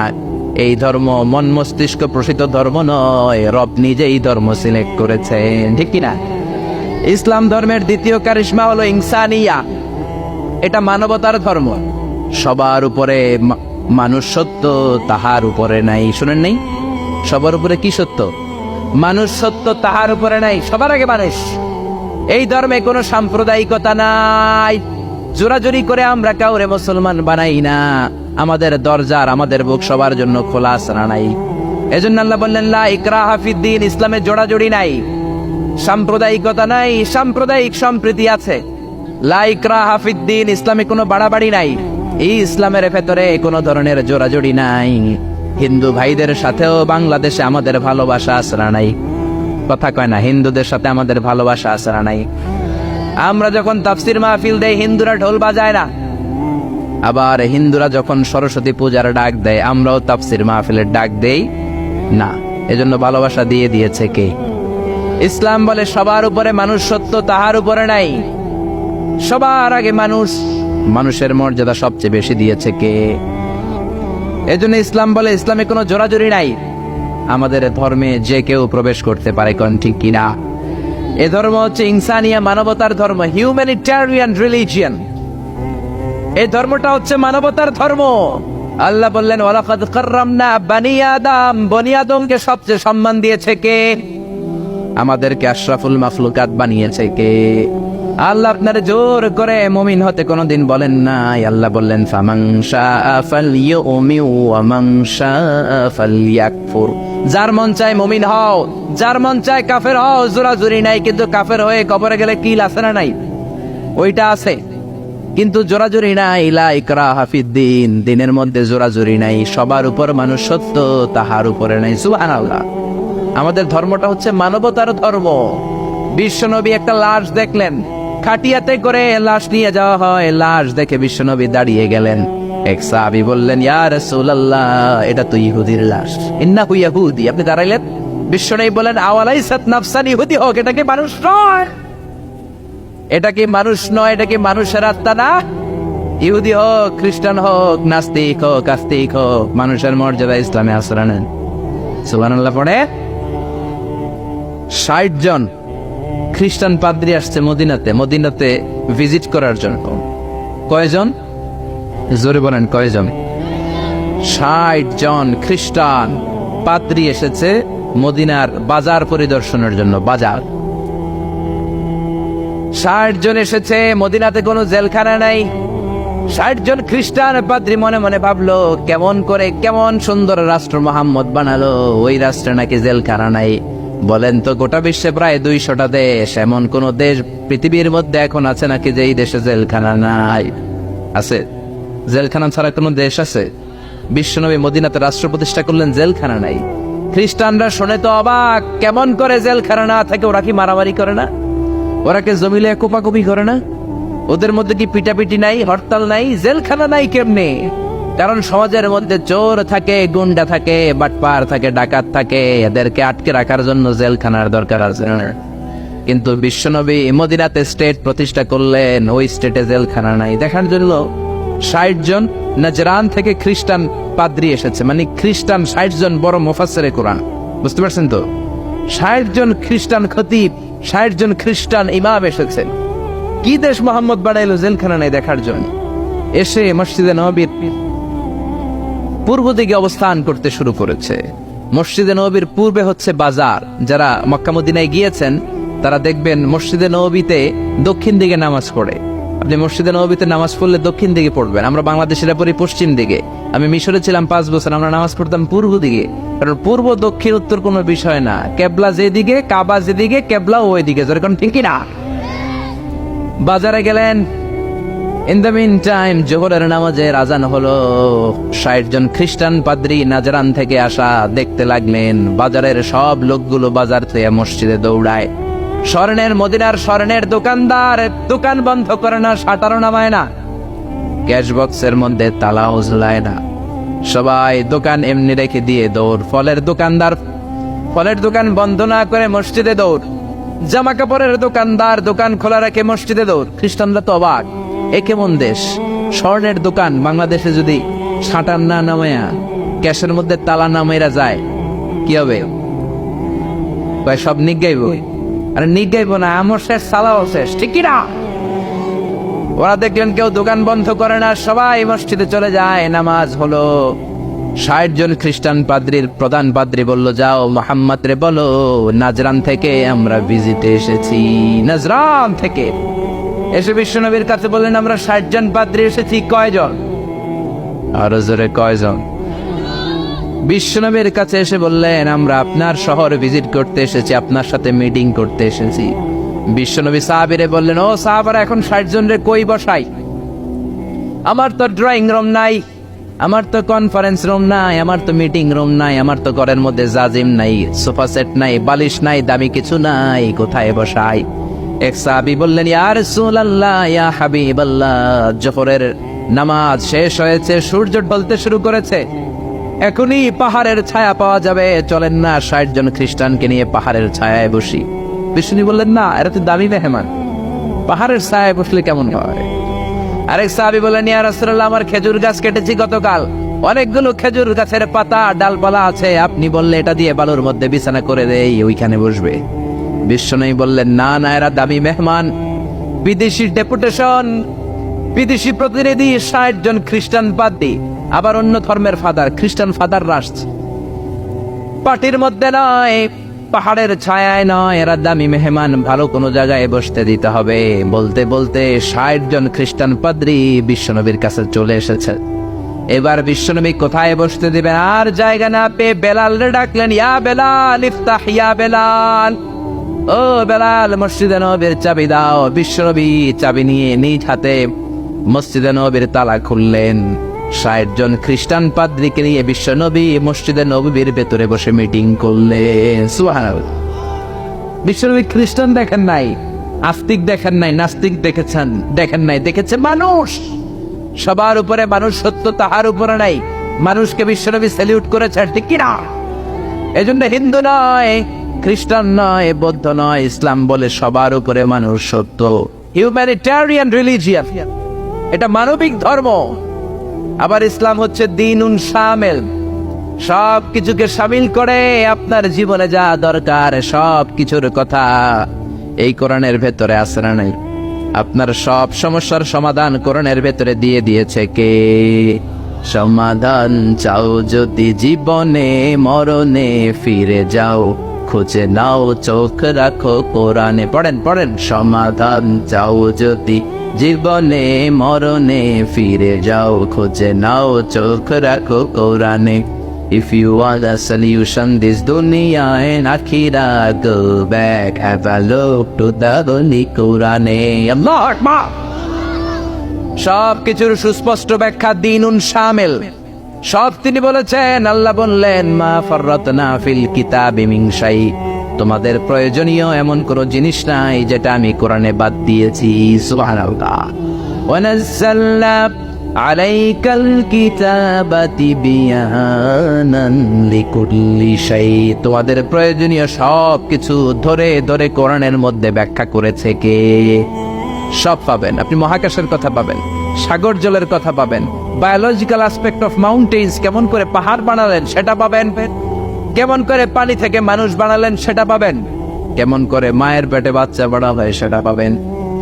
এই ধর্ম মন মস্তিষ্ক প্রসিত ধর্ম নয়, রব নিজেই ধর্ম সিলেক্ট করেছেন, ঠিক কিনা? ইসলাম ধর্মের দ্বিতীয় কারিশমা হলো ইনসানিয়া। এটা মানবতার ধর্ম। সবার উপরে মানুষ সত্য, তাহার উপরে নাই। শুনেন নাই? সবার উপরে কি সত্য? মানুষ সত্য, তাহার উপরে নাই। সবার আগে মানুষ। এই ধর্মে কোনো সাম্প্রদায়িকতা নাই। জোরাজুরি করে আমরা কাউরে মুসলমান বানাই না। আমাদের দরজার, আমাদের বুক সবার জন্য খোলা আসরা নাই। এজন্য আল্লাহ বললেন লা ইকরাহা ফিদ্দিন, ইসলামে জোড়াজুড়ি নাই, সাম্প্রদায়িকতা নাই, সাম্প্রদায়িক সম্প্রীতি আছে। লা ইকরাহা ফিদ্দিন, ইসলামে কোনো বাড়াবাড়ি নাই। এই ইসলামের ভেতরে কোনো ধরনের জোড়াজুড়ি নাই। হিন্দু ভাইদের সাথেও বাংলাদেশে আমাদের ভালোবাসা আসরা নাই। কথা কয় না, হিন্দুদের সাথে আমাদের ভালোবাসা আসরা নাই। আমরা যখন তাফসির মাহফিল দেই, হিন্দুরা ঢোল বাজায় না। আবার হিন্দুরা যখন সরস্বতী পূজার ডাক দেয়, আমরাও তাফসির মাহফিলের ডাক দেই না। এজন্য ভালোবাসা দিয়ে দিয়েছে কে? ইসলাম বলে সবার উপরে মানুষ সত্য, তাহার উপরে নাই। সবার আগে মানুষ। মানুষের মর্যাদা সবচেয়ে বেশি দিয়েছে কে? এজন্য ইসলাম বলে ইসলামে কোনো জোরাজুরি নাই। আমাদের ধর্মে যে কেউ প্রবেশ করতে পারে, কোন ঠিক কিনা? এ ধর্ম হচ্ছে ইনসানিয়া, মানবতার ধর্ম, হিউম্যানিটেরিয়ান রিলিজিয়ন। এই ধর্মটা হচ্ছে মানবতার ধর্ম। আল্লাহ বললেন ওয়ালাকাদ কাররামনা বানি আদম, বনি আদমকে সবচেয়ে সম্মান দিয়েছে কে? আমাদেরকে আশরাফুল মাখলুকাত বানিয়েছে কে? আল্লাহ আপনার জোর করে মুমিন হতে কোনোদিন বলেন নাই। আল্লাহ বললেন ফামান শাআ ফালইউমিন ওয়া মান শাআ ফালইয়াকফুর। যার মন চায় মুমিন হও, যার মন চায় কাফের হও। জোরাজুরি নাই, কিন্তু কাফের হয়ে কবরে গেলে কিল আছে না নাই? ওইটা আছে, কিন্তু জোরাজুরি নাই। লা ইকরাহা ফিদ্দিন, দিনের মধ্যে জোরাজুরি নাই। সবার উপর মানুষ সত্য, তাহার উপরে নাই। সুবহানাল্লাহ। আমাদের ধর্মটা হচ্ছে মানবতার ধর্ম। বিশ্বনবী একটা লাশ দেখলেন, খাটিয়াতে করে লাশ নিয়ে যাওয়া হয়। লাশ দেখে বিশ্বনবী দাঁড়িয়ে গেলেন। এক সাহাবী বললেন ইয়া রাসূলুল্লাহ, এটা তো ইহুদির লাশ। ইন্নাহু ইয়াহুদি। আপনি দাঁড়াইলেন, বিশ্বনবী বলেন আওয়ালাইসাত নাফসান, ইহুদি হোক, এটা কি মানুষ নয়? এটা কি মানুষ নয়? এটা কি মানুষের আত্মা না? ইহুদি হোক, খ্রিস্টান হোক, নাস্তিক হোক, আস্তিক হোক, মানুষের মর্যাদা ইসলামে আসরা নেন। সুবহানাল্লাহ। পড়ে ৬০ জন খ্রিস্টান পাদ্রী আসছে মদিনাতে ভিজিট করার জন্য। কয়জন? জোরে বলেন কয়জন? ৬০ জন খ্রিস্টান পাদ্রী এসেছে মদিনার বাজার পরিদর্শনের জন্য। বাজার ৬০ জন এসেছে। মদিনাতে কোনো জেলখানা নাই। ৬০ জন খ্রিস্টান পাদ্রী মনে মনে ভাবলো, কেমন সুন্দর রাষ্ট্র মোহাম্মদ বানালো, ওই রাষ্ট্রে নাকি জেলখানা নাই। বলেন তো, গোটা বিশ্বে প্রায় ২০০টা দেশ, এমন কোন দেশ পৃথিবীর মধ্যে এখন আছে নাকি যে এই দেশে জেলখানা নাই? আছে? জেলখানা ছাড়া কোনো দেশ আছে? বিশ্বনবী মদিনাতে রাষ্ট্র প্রতিষ্ঠা করলেন, জেলখানা নাই। খ্রিস্টানরা শুনে তো অবাক, কেমন করে জেলখানা না থাকে? ওরা কি মারামারি করে না? ওরা কি জমিলে কোপাকুপি করে না? ওদের মধ্যে কি পিটাপিটি নাই, হরতাল নাই? জেলখানা নাই কেমনে? কারণ সমাজের মধ্যে চোর থাকে, গুন্ডা থাকে, বাটপার থাকে, ডাকাত থাকে। এদেরকে আটকে রাখার জন্য জেলখানার দরকার আছে। কিন্তু বিশ্বনবী মদিনাতে স্টেট প্রতিষ্ঠা করলেন, ওই স্টেটে জেলখানা নাই। দেখার জন্য ৬০ জন নাজরান থেকে খ্রিস্টান পাদ্রী এসেছে। মানে খ্রিস্টান ৬০ জন বড় মুফাসসিরে কোরআন। বুঝতে পারছেন তো? ৬০ জন খ্রিস্টান খতিব, ৬০ জন খ্রিস্টান ইমাম এসেছেন। কি দেশ মোহাম্মদ বানাইলো, জেলখানা নাই দেখার জন্য। এসে মসজিদে নববীর পূর্ব দিকে অবস্থান করতে শুরু করেছে। মসজিদে নববীর পূর্বে হচ্ছে বাজার। যারা মক্কা মদিনায় গিয়েছেন তারা দেখবেন মসজিদে নববীতে দক্ষিণ দিকে নামাজ পড়ে। আপনি মসজিদে নববীতে নামাজ পড়লে দক্ষিণ দিকে পড়বেন। আমরা বাংলাদেশিরা পড়ি পশ্চিম দিকে। আমি মিশরে ছিলাম ৫ বছর, আমরা নামাজ পড়তাম পূর্ব দিকে। কারণ পূর্ব দক্ষিণ উত্তর কোনো বিষয় না। কেবলা যেদিকে, কাবা যেদিকে, কেবলা ওই দিকে। যেরকম ঠিক না? বাজারে গেলেন। ইন দ্য মিন টাইম জোহরের নামাজের আজান হলো। ৬০ জন খ্রিস্টান পাদ্রী নাজরান থেকে আসা দেখতে লাগলেন বাজারের সব লোকগুলো বাজার থেকে মসজিদে দৌড়ায়। মদিনার স্বর্ণের দোকানদার দোকান বন্ধ করে না, শাটারও নামায় না, ক্যাশ বক্সের মধ্যে তালাও ঝুলায় না। সবাই দোকান এমনি রেখে দিয়ে দৌড়। ফলের দোকানদার ফলের দোকান বন্ধ না করে মসজিদে দৌড়। জামা কাপড়ের দোকানদার দোকান খোলা রাখে, মসজিদে দৌড়। খ্রিস্টানরা তো অবাক, এ কেমন দেশ? স্বর্ণের দোকান বাংলাদেশে যদি ছাটার না নামায়া ক্যাশের মধ্যে তালা নামাইরা যায় কি হবে? কয় সব নিগাইব। আরে নিগাইব না, আমার শেষ সালাও শেষ, ঠিক কি না? ওরা দেখলেন কেউ দোকান বন্ধ করে না, সবাই মসজিদে চলে যায়। নামাজ হলো। 60 জন খ্রিস্টান পাদ্রীর প্রধান পাদ্রী বলল, যাও মোহাম্মদ রে বলো নাজরান থেকে আমরা ভিজিটে এসেছি। নাজরান থেকে এসে বিশ্বনবীর কাছে বললেন, আমরা 60 জন পাদ্রী এসেছি। কয়জন? আরো জোরে, কয়জন? বিশ্বনবীর কাছে এসে বললেন, আমরা আপনার শহর ভিজিট করতে এসেছি, আপনার সাথে মিটিং করতে এসেছি। বিশ্বনবী সাহাবীরে বললেন, ও সাহাবারা, এখন 60 জন রে কই বসাই? আমার তো ড্রয়িং রুম নাই, আমার তো কনফারেন্স রুম নাই, আমার তো মিটিং রুম নাই, আমার তো ঘরের মধ্যে জাজিম নাই, সোফা সেট নাই, বালিশ নাই, দামি কিছু নাই, কোথায় বসাই? এক সাহাবী বললেন, ইয়া রাসূলুল্লাহ, ইয়া হাবিবাল্লাহ, জোহরের নামাজ শেষ হয়েছে, সূর্য ঢলতে শুরু করেছে, এখনই পাহাড়ের ছায়া পাওয়া যাবে, চলেন না 60 জন খ্রিস্টানকে নিয়ে পাহাড়ের ছায়ায় বসি। বিষ্ণু বললেন, না, এরা তো দামি মেহমান, পাহাড়ের ছায়ায় বসলে কেমন হয়? আরেক সাহাবী বললেন, ইয়া রাসূলুল্লাহ, আমার খেজুর গাছ কেটেছি গতকাল, অনেকগুলো খেজুর গাছের পাতা ডালপালা আছে, আপনি বললে এটা দিয়ে বালুর মধ্যে বিছানা করে দেই, ওইখানে বসবে। বিষ্ণু বললেন, না না, এরা দামি মেহমান, বিদেশি ডেপুটেশন, বিদেশি প্রতিনিধি, 60 জন খ্রিস্টান পাদ্রী, আবার অন্য ধর্মের ফাদার, খ্রিস্টান ফাদাররা আসছে। পার্টির মধ্যে নয়, পাহাড়ের ছায়ায় নয়, এরা দামি মেহমান, ভালো কোনো জায়গায় বসতে দিতে হবে। বলতে বলতে 60 জন খ্রিস্টান পাদ্রী বিশ্বনবীর কাছে চলে এসেছে। এবার বিশ্বনবী কোথায় বসতে দিবেন, আর জায়গা না পেয়ে বেলালরে ডাকলেন, ইয়া বেলাল ইফতাহ, ইয়া বেলাল, ও বেলাল, মসজিদে নববীর চাবি দাও। বিশ্বনবী চাবি নিয়ে নিজ হাতে মসজিদে নববীর তালা খুললেন। 60 জন খ্রিস্টান পাদ্রীকে নিয়ে বিশ্বনবী মসজিদে নববীর ভেতরে বসে মিটিং করলেন। সুবহানাল্লাহ। বিশ্বনবী খ্রিস্টান দেখেন নাই, আস্তিক দেখেন নাই, নাস্তিক দেখেন নাই, দেখেছে মানুষ। সবার উপরে মানুষ, সত্য তাহার উপরে নাই। মানুষকে বিশ্বনবী স্যালিউট করেছেন, ঠিক কি না? এজন্য হিন্দু নয়, খ্রিস্টান নয়, বৌদ্ধ নয়, ইসলাম বলে সবার উপরে মানুষ সত্য। হিউম্যানিটেরিয়ান রিলিজিয়ান, এটা মানবিক ধর্ম। আবার ইসলাম হচ্ছে দ্বীনুন শামিল, সব কিছুকে শামিল করে, আপনার জীবনে যা দরকার সব কিছুর কথা এই কোরআনের ভেতরে আছে না নাই? আপনার সব সমস্যার সমাধান কোরআনের ভেতরে দিয়ে দিয়েছে কে? সমাধান চাও যদি জীবনে মরণে ফিরে যাও, খুঁজে নাও চোখ রাখো কোরআনে। পড়েন পড়েন, সমাধান চাও যদি জীবনে মরণে ফিরে যাও, খুঁজে নাও চোখ রাখো কোরআনে। If you want a solution this dunya and akhirah, go back, have a look to the Holy Quran. Allah Akbar. সব কিছুর সুস্পষ্ট ব্যাখ্যা দ্বীনুন শামিল, সব তিনি বলেছেন। আল্লাহ বললেন, মা ফাররাতনা ফিল কিতাবি মিন শাই, তোমাদের প্রয়োজনীয় এমন কোন জিনিস নাই যেটা আমি কোরআনে বাদ দিয়েছি। সুবহানাল্লাহ। ওয়া নাযালনা আলাইকাল কিতাবা তিবিয়ানান লিকুল্লি শাই, তোমাদের প্রয়োজনীয় সব কিছু ধরে ধরে কোরআনের মধ্যে ব্যাখ্যা করেছে কে? সব পাবেন আপনি, মহাকাশের কথা পাবেন, সাগর জলের কথা পাবেন, বায়োলজিক্যাল অ্যাসপেক্ট অফ মাউন্টেন্স, কেমন করে পাহাড় বানালেন সেটা পাবেন, কেমন করে পানি থেকে মানুষ বানালেন সেটা পাবেন, কেমন করে মায়ের পেটে বাচ্চা বড় হয় সেটা পাবেন,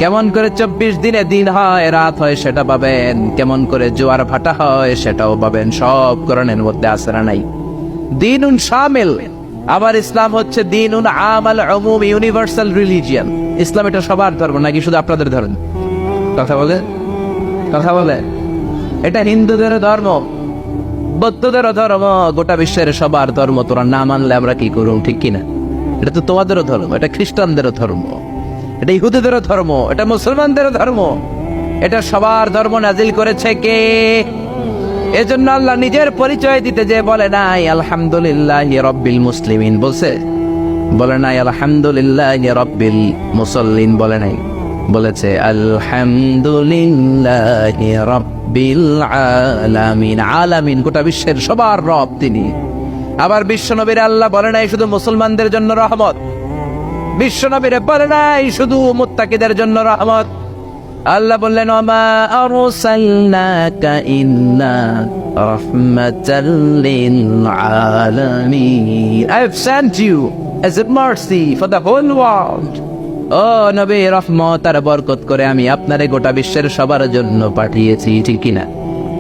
কেমন করে 24 দিনে দিন হয় রাত হয় সেটা পাবেন, কেমন করে জোয়ার ভাটা হয় সেটাও পাবেন। সব কোরআনের মধ্যে আছে না নাই? দ্বীনুন শামিল। আবার ইসলাম হচ্ছে দ্বীনুন আমাল উমুম, ইউনিভার্সাল রিলিজিয়ান। ইসলাম এটা সবার ধর্ম নাকি শুধু আপনাদের ধর্ম? কথা বলে এটা হিন্দুদের ধর্ম, বৌদ্ধদের ধর্ম, গোটা বিশ্বের সবার ধর্ম। তোরা না মানলে আমরা কি করব, ঠিক কিনা? এটা তো তোমাদেরও ধর্ম, এটা খ্রিস্টানদেরও ধর্ম, এটা ইহুদিদেরও ধর্ম, এটা মুসলমানদেরও ধর্ম, এটা সবার ধর্ম নাজিল করেছে কে? এজন্য আল্লাহ নিজের পরিচয় দিতে যে বলে নাই আলহামদুলিল্লাহি রাব্বিল মুসলিমিন, বলে নাই আলহামদুলিল্লাহি রাব্বিল মুসাল্লিন, বলে নাই, বলেছে আলহামদুলিল্লাহি রাব্বিল আলামিন। আলামিন গোটা বিশ্বের সবার রব তিনি। আবার বিশ্বনবীর আল্লাহ বলে নাই শুধু মুসলমানদের জন্য রহমত, বিশ্ব নবীরে বলে নাই শুধু মুত্তাকিদের জন্য রহমত। আল্লাহ বললেন ওমা আরসালনাকা ইল্লা রাহমাতাল লিল আলামিন, I have sent you as a mercy for the whole world. ও নবী, রহমত আর বরকত করে আমি আপনারে গোটা বিশ্বের সবার জন্য পাঠিয়েছি, ঠিক কিনা?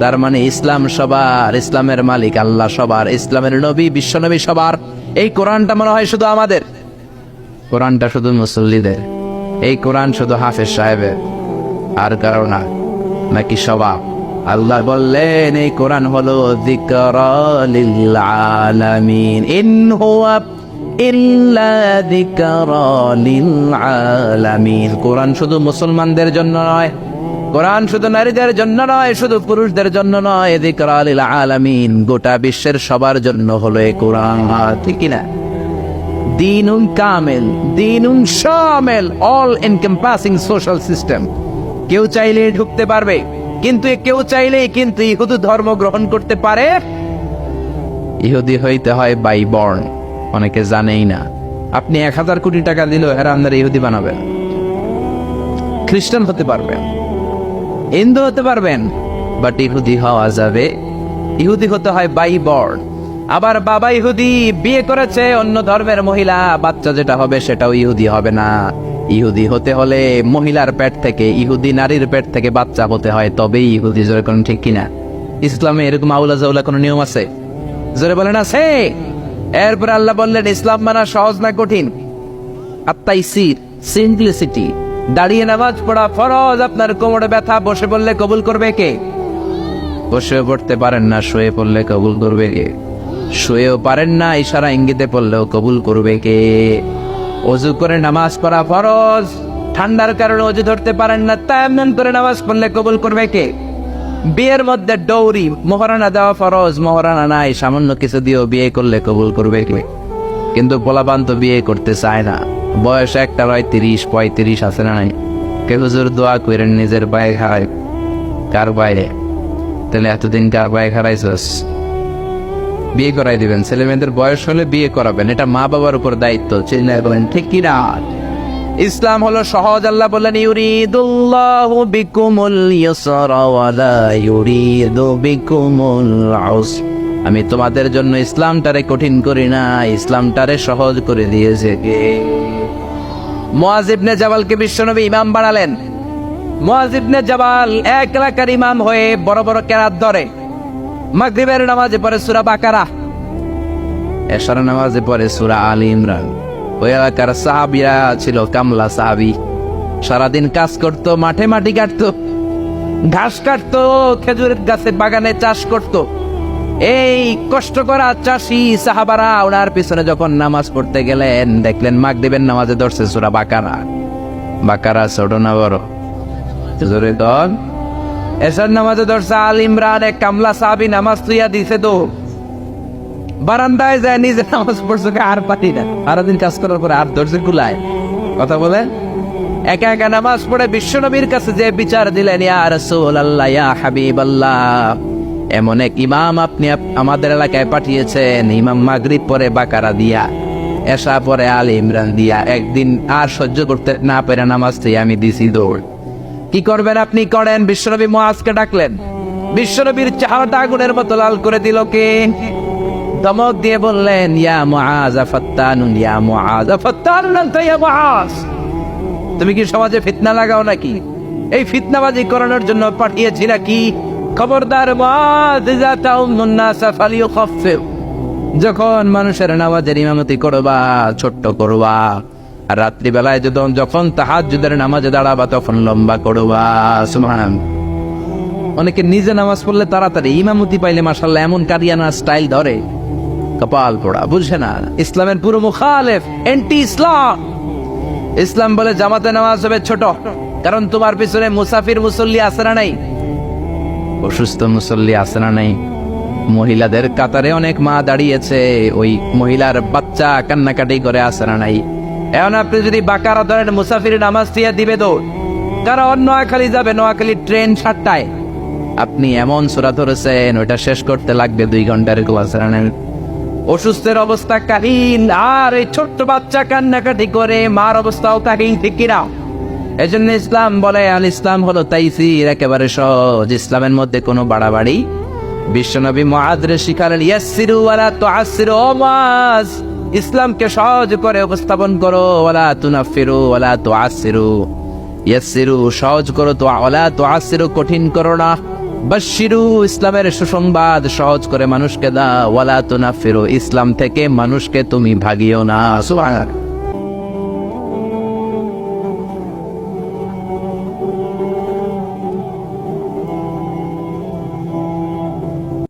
তার মানে ইসলাম সবার, ইসলামের মালিক আল্লাহ সবার, ইসলামের নবী বিশ্ব নবী সবার। এই কোরআনটা মনে হয় শুধু আমাদের, কোরআনটা শুধু মুসল্লিদের, এই কোরআন শুধু হাফেজ সাহেবের, আর কারো না, নাকি সবার? আল্লাহ বললেন এই কোরআন হলো যিকরা লিল আলামিন, ইন হুয়া ইল্লা যিকরা লিল আলামিন। কোরআন শুধু মুসলমানদের জন্য নয়, কোরআন শুধু নারীদের জন্য নয়, শুধু পুরুষদের জন্য নয়, যিকরা লিল আলামিন, গোটা বিশ্বের সবার জন্য হলো এই কোরআন, ঠিক না? দীনুন কামেল, দীনুন শামিল, অল এনকম্পাসিং সোশ্যাল সিস্টেম। কেউ চাইলে ঢুকতে পারবে, কিন্তু কেউ চাইলে কিন্তু ইহুদি ধর্ম গ্রহণ করতে পারে। ইহুদি হইতে হয় বাই বর্ন, অনেকে জানেই না। আপনি 1000 কোটি টাকা দিলেও এরা আপনার ইহুদি বানাবেন। খ্রিস্টান হতে পারবেন, হিন্দু হতে পারবেন, বাট ইহুদি হওয়া যাবে। ইহুদি হতে হয় বাই বর্ন। আবার বাবা ইহুদি, বিয়ে করেছে অন্য ধর্মের মহিলা, বাচ্চা যেটা হবে সেটাও ইহুদি হবে না। ইহুদি হতে হলে মহিলার পেট থেকে, ইহুদি নারীর পেট থেকে বাচ্চা হতে হয়, তবেই ইহুদি। জোরে কোন ঠিক কিনা? ইসলামে এরকম আউলা জাউলা কোনো নিয়ম আছে? জোরে বলেন আছে? এরপর আল্লাহ বললেন ইসলাম মানা সহজ না কঠিন? আত্মাইসির, সিম্পলিসিটি। দাঁড়িয়ে নামাজ পড়া ফরজ, আপনার কোমরে ব্যথা, বসে পড়লে কবুল করবে কে? বসে পড়তে পারেন না, শুয়ে পড়লে কবুল করবে কে? শুয়েও পারেন না, ইশারা ইঙ্গিতে পড়লেও কবুল করবে কে? ওযু করে নামাজ পড়া ফরজ, ঠান্ডার কারণে ওযু ধরতে পারেন না, তায়াম্মুম করে নামাজ পড়লে কবুল করবে কে? বিয়ের মধ্যে ডৌরি, মোহরানা দেওয়া ফরজ, মোহরানা নাই, সামান্য কিছু দিয়েও বিয়ে করলে কবুল করবে কে? কিন্তু পোলাপান তো বিয়ে করতে চায় না, বয়স একটা হয় 30-35 আছে না নাই? কে হুজুর দোয়া করেন নিজের পায়ে খাড়ায়। কার বাইরে? তাহলে এতদিন কার পায়ে খাড়াইছস? বিয়ে করাই দিবেন, ছেলে মেয়েদের বয়স হলে বিয়ে করাবেন, এটা মা বাবার উপর দায়িত্ব। চিন্তা করেন ঠিক কিনা? ইসলাম হলো সহজ। আল্লাহ বললেন ইউরিদুল্লাহু বিকুমুল ইয়সরা ওয়া লা ইউরিদু বিকুমুল উসর, আমি তোমাদের জন্য ইসলামটারে কঠিন করি না, ইসলামটারে সহজ করে দিয়েছে কে? মুআয ইবনে জাবালকে বিশ্বনবী ইমাম বানালেন। মুআয ইবনে জাবাল এক এলাকার ইমাম হয়ে বড় বড় কেরাত ধরে। মাগরিবের নামাজে পড়ে সূরা বাকারা, এশার নামাজে পড়ে সূরা আলী ইমরান। ওই এলাকার সাহাবীরা ছিল কামলা সাহাবী, সারাদিন কাজ করত, মাঠে মাটি কাটতো, ঘাস কাটতো, খেজুরের গাছের বাগানে চাষ করত। এই কষ্ট করা চাষী সাহাবারা ওনার পিছনে যখন নামাজ পড়তে গেলেন, দেখলেন মাগরিবের নামাজে ধরছে সূরা বাকারা। বাকারা ছোট না বড়? জোরে কর। এশার নামাজে ধরছে আল ইমরান। এক কামলা সাহাবী নামাজ তুইয়া দিছে তো বারান্দায় যায়, নিজে নামাজ পড়ছে, আর পারি না, সারাদিন কাজ করার পরে আর ধরছে কুলায়। কথা বলে একা একা নামাজ পড়ে বিশ্বনবীর কাছে যে বিচার দিলেন, ইয়া রাসূলুল্লাহ, ইয়া হাবিবাল্লাহ, এমন এক ইমাম আপনি আমাদের এলাকায় পাঠিয়েছেন, ইমাম মাগরিব পরে বাকারা দিয়া, এশা পরে আল ইমরান দিয়া, একদিন আর সহ্য করতে না পেরে নামাজ থেকে আমি দিছি দৌড়। কি করবেন আপনি? করেন। বিশ্বনবী মুআজকে ডাকলেন, বিশ্বনবীর চেহারাটা আগুনের মতো লাল করে দিল কে? ধমক দিয়ে বললেন, ইয়া মুআজ ফাত্তানুন, ইয়া মুআজ ফাত্তানুন আনতা ইয়া মুআজ, তুমি কি সমাজে ফিতনা লাগাও নাকি? এই ফিতনাবাজি করানোর জন্য পাঠিয়েছি নাকি? খবরদার মুআজ, ইযা তাউমুন নাস ফালিয়ুখাফফিফ, যখন মানুষের নামাজের ইমামতি করবা ছোট্ট করবা, আর রাত্রি বেলায় যখন তাহাজ্জুদের নামাজে দাঁড়াবা তখন লম্বা করবা। সুবহানাল্লাহ। অনেকে নিজে নামাজ পড়লে তাড়াতাড়ি, ইমামতি পাইলে মাশাআল্লাহ এমন কারিয়ানা স্টাইল ধরে, কপাল পোড়া, বুঝে না। ইসলামের পুরো মুখালেফ, এন্টি ইসলাম। ইসলাম বলে জামাতে নামাজ হবে ছোট, কারণ তোমার পিছনে মুসাফির মুসল্লি আছে না নাই? অসুস্থ মুসল্লি আছে না নাই? মহিলাদের কাতারে অনেক মা দাঁড়িয়েছে, ওই মহিলার বাচ্চা কান্নাকাটি করে আছে না নাই? এখন আপনি যদি বাকারা ধরেন, মুসাফির নামাজ দিয়ে দিবে দৌড়, কারণ নোয়াখালী যাবে, নোয়াখালী ট্রেন 7টায়, আপনি এমন সূরা ধরেছেন ওইটা শেষ করতে লাগবে 2 ঘন্টার ক্লাস। অসুস্থের অবস্থা কাহিল, আর এই ছোট্ট বাচ্চা কান্নাকাটি করে, মার অবস্থাও কাহিল, ঠিক কিনা? এজন্য ইসলাম বলে, আল ইসলাম হলো তাইসির, একেবারে সহজ। ইসলামের মধ্যে কোনো বাড়াবাড়ি। বিশ্বনবী মুআযরে শিখালেন, ইয়াসসিরু ওয়ালা তুআসসিরু। ও মুআয, ইসলামকে সহজ করে উপস্থাপন করো, ওয়ালা তুনাফিরু ওয়ালা তুআসসিরু। ইয়াসসিরু সহজ করো, তো ওয়ালা তুআসসিরু কঠিন করো না। বাশশিরু ইসলামের সুসংবাদ সহজ করে মানুষকে দাও, ওয়ালা তুনাফিরু ইসলাম থেকে মানুষকে তুমি ভাগিও না। সুবহানাল্লাহ।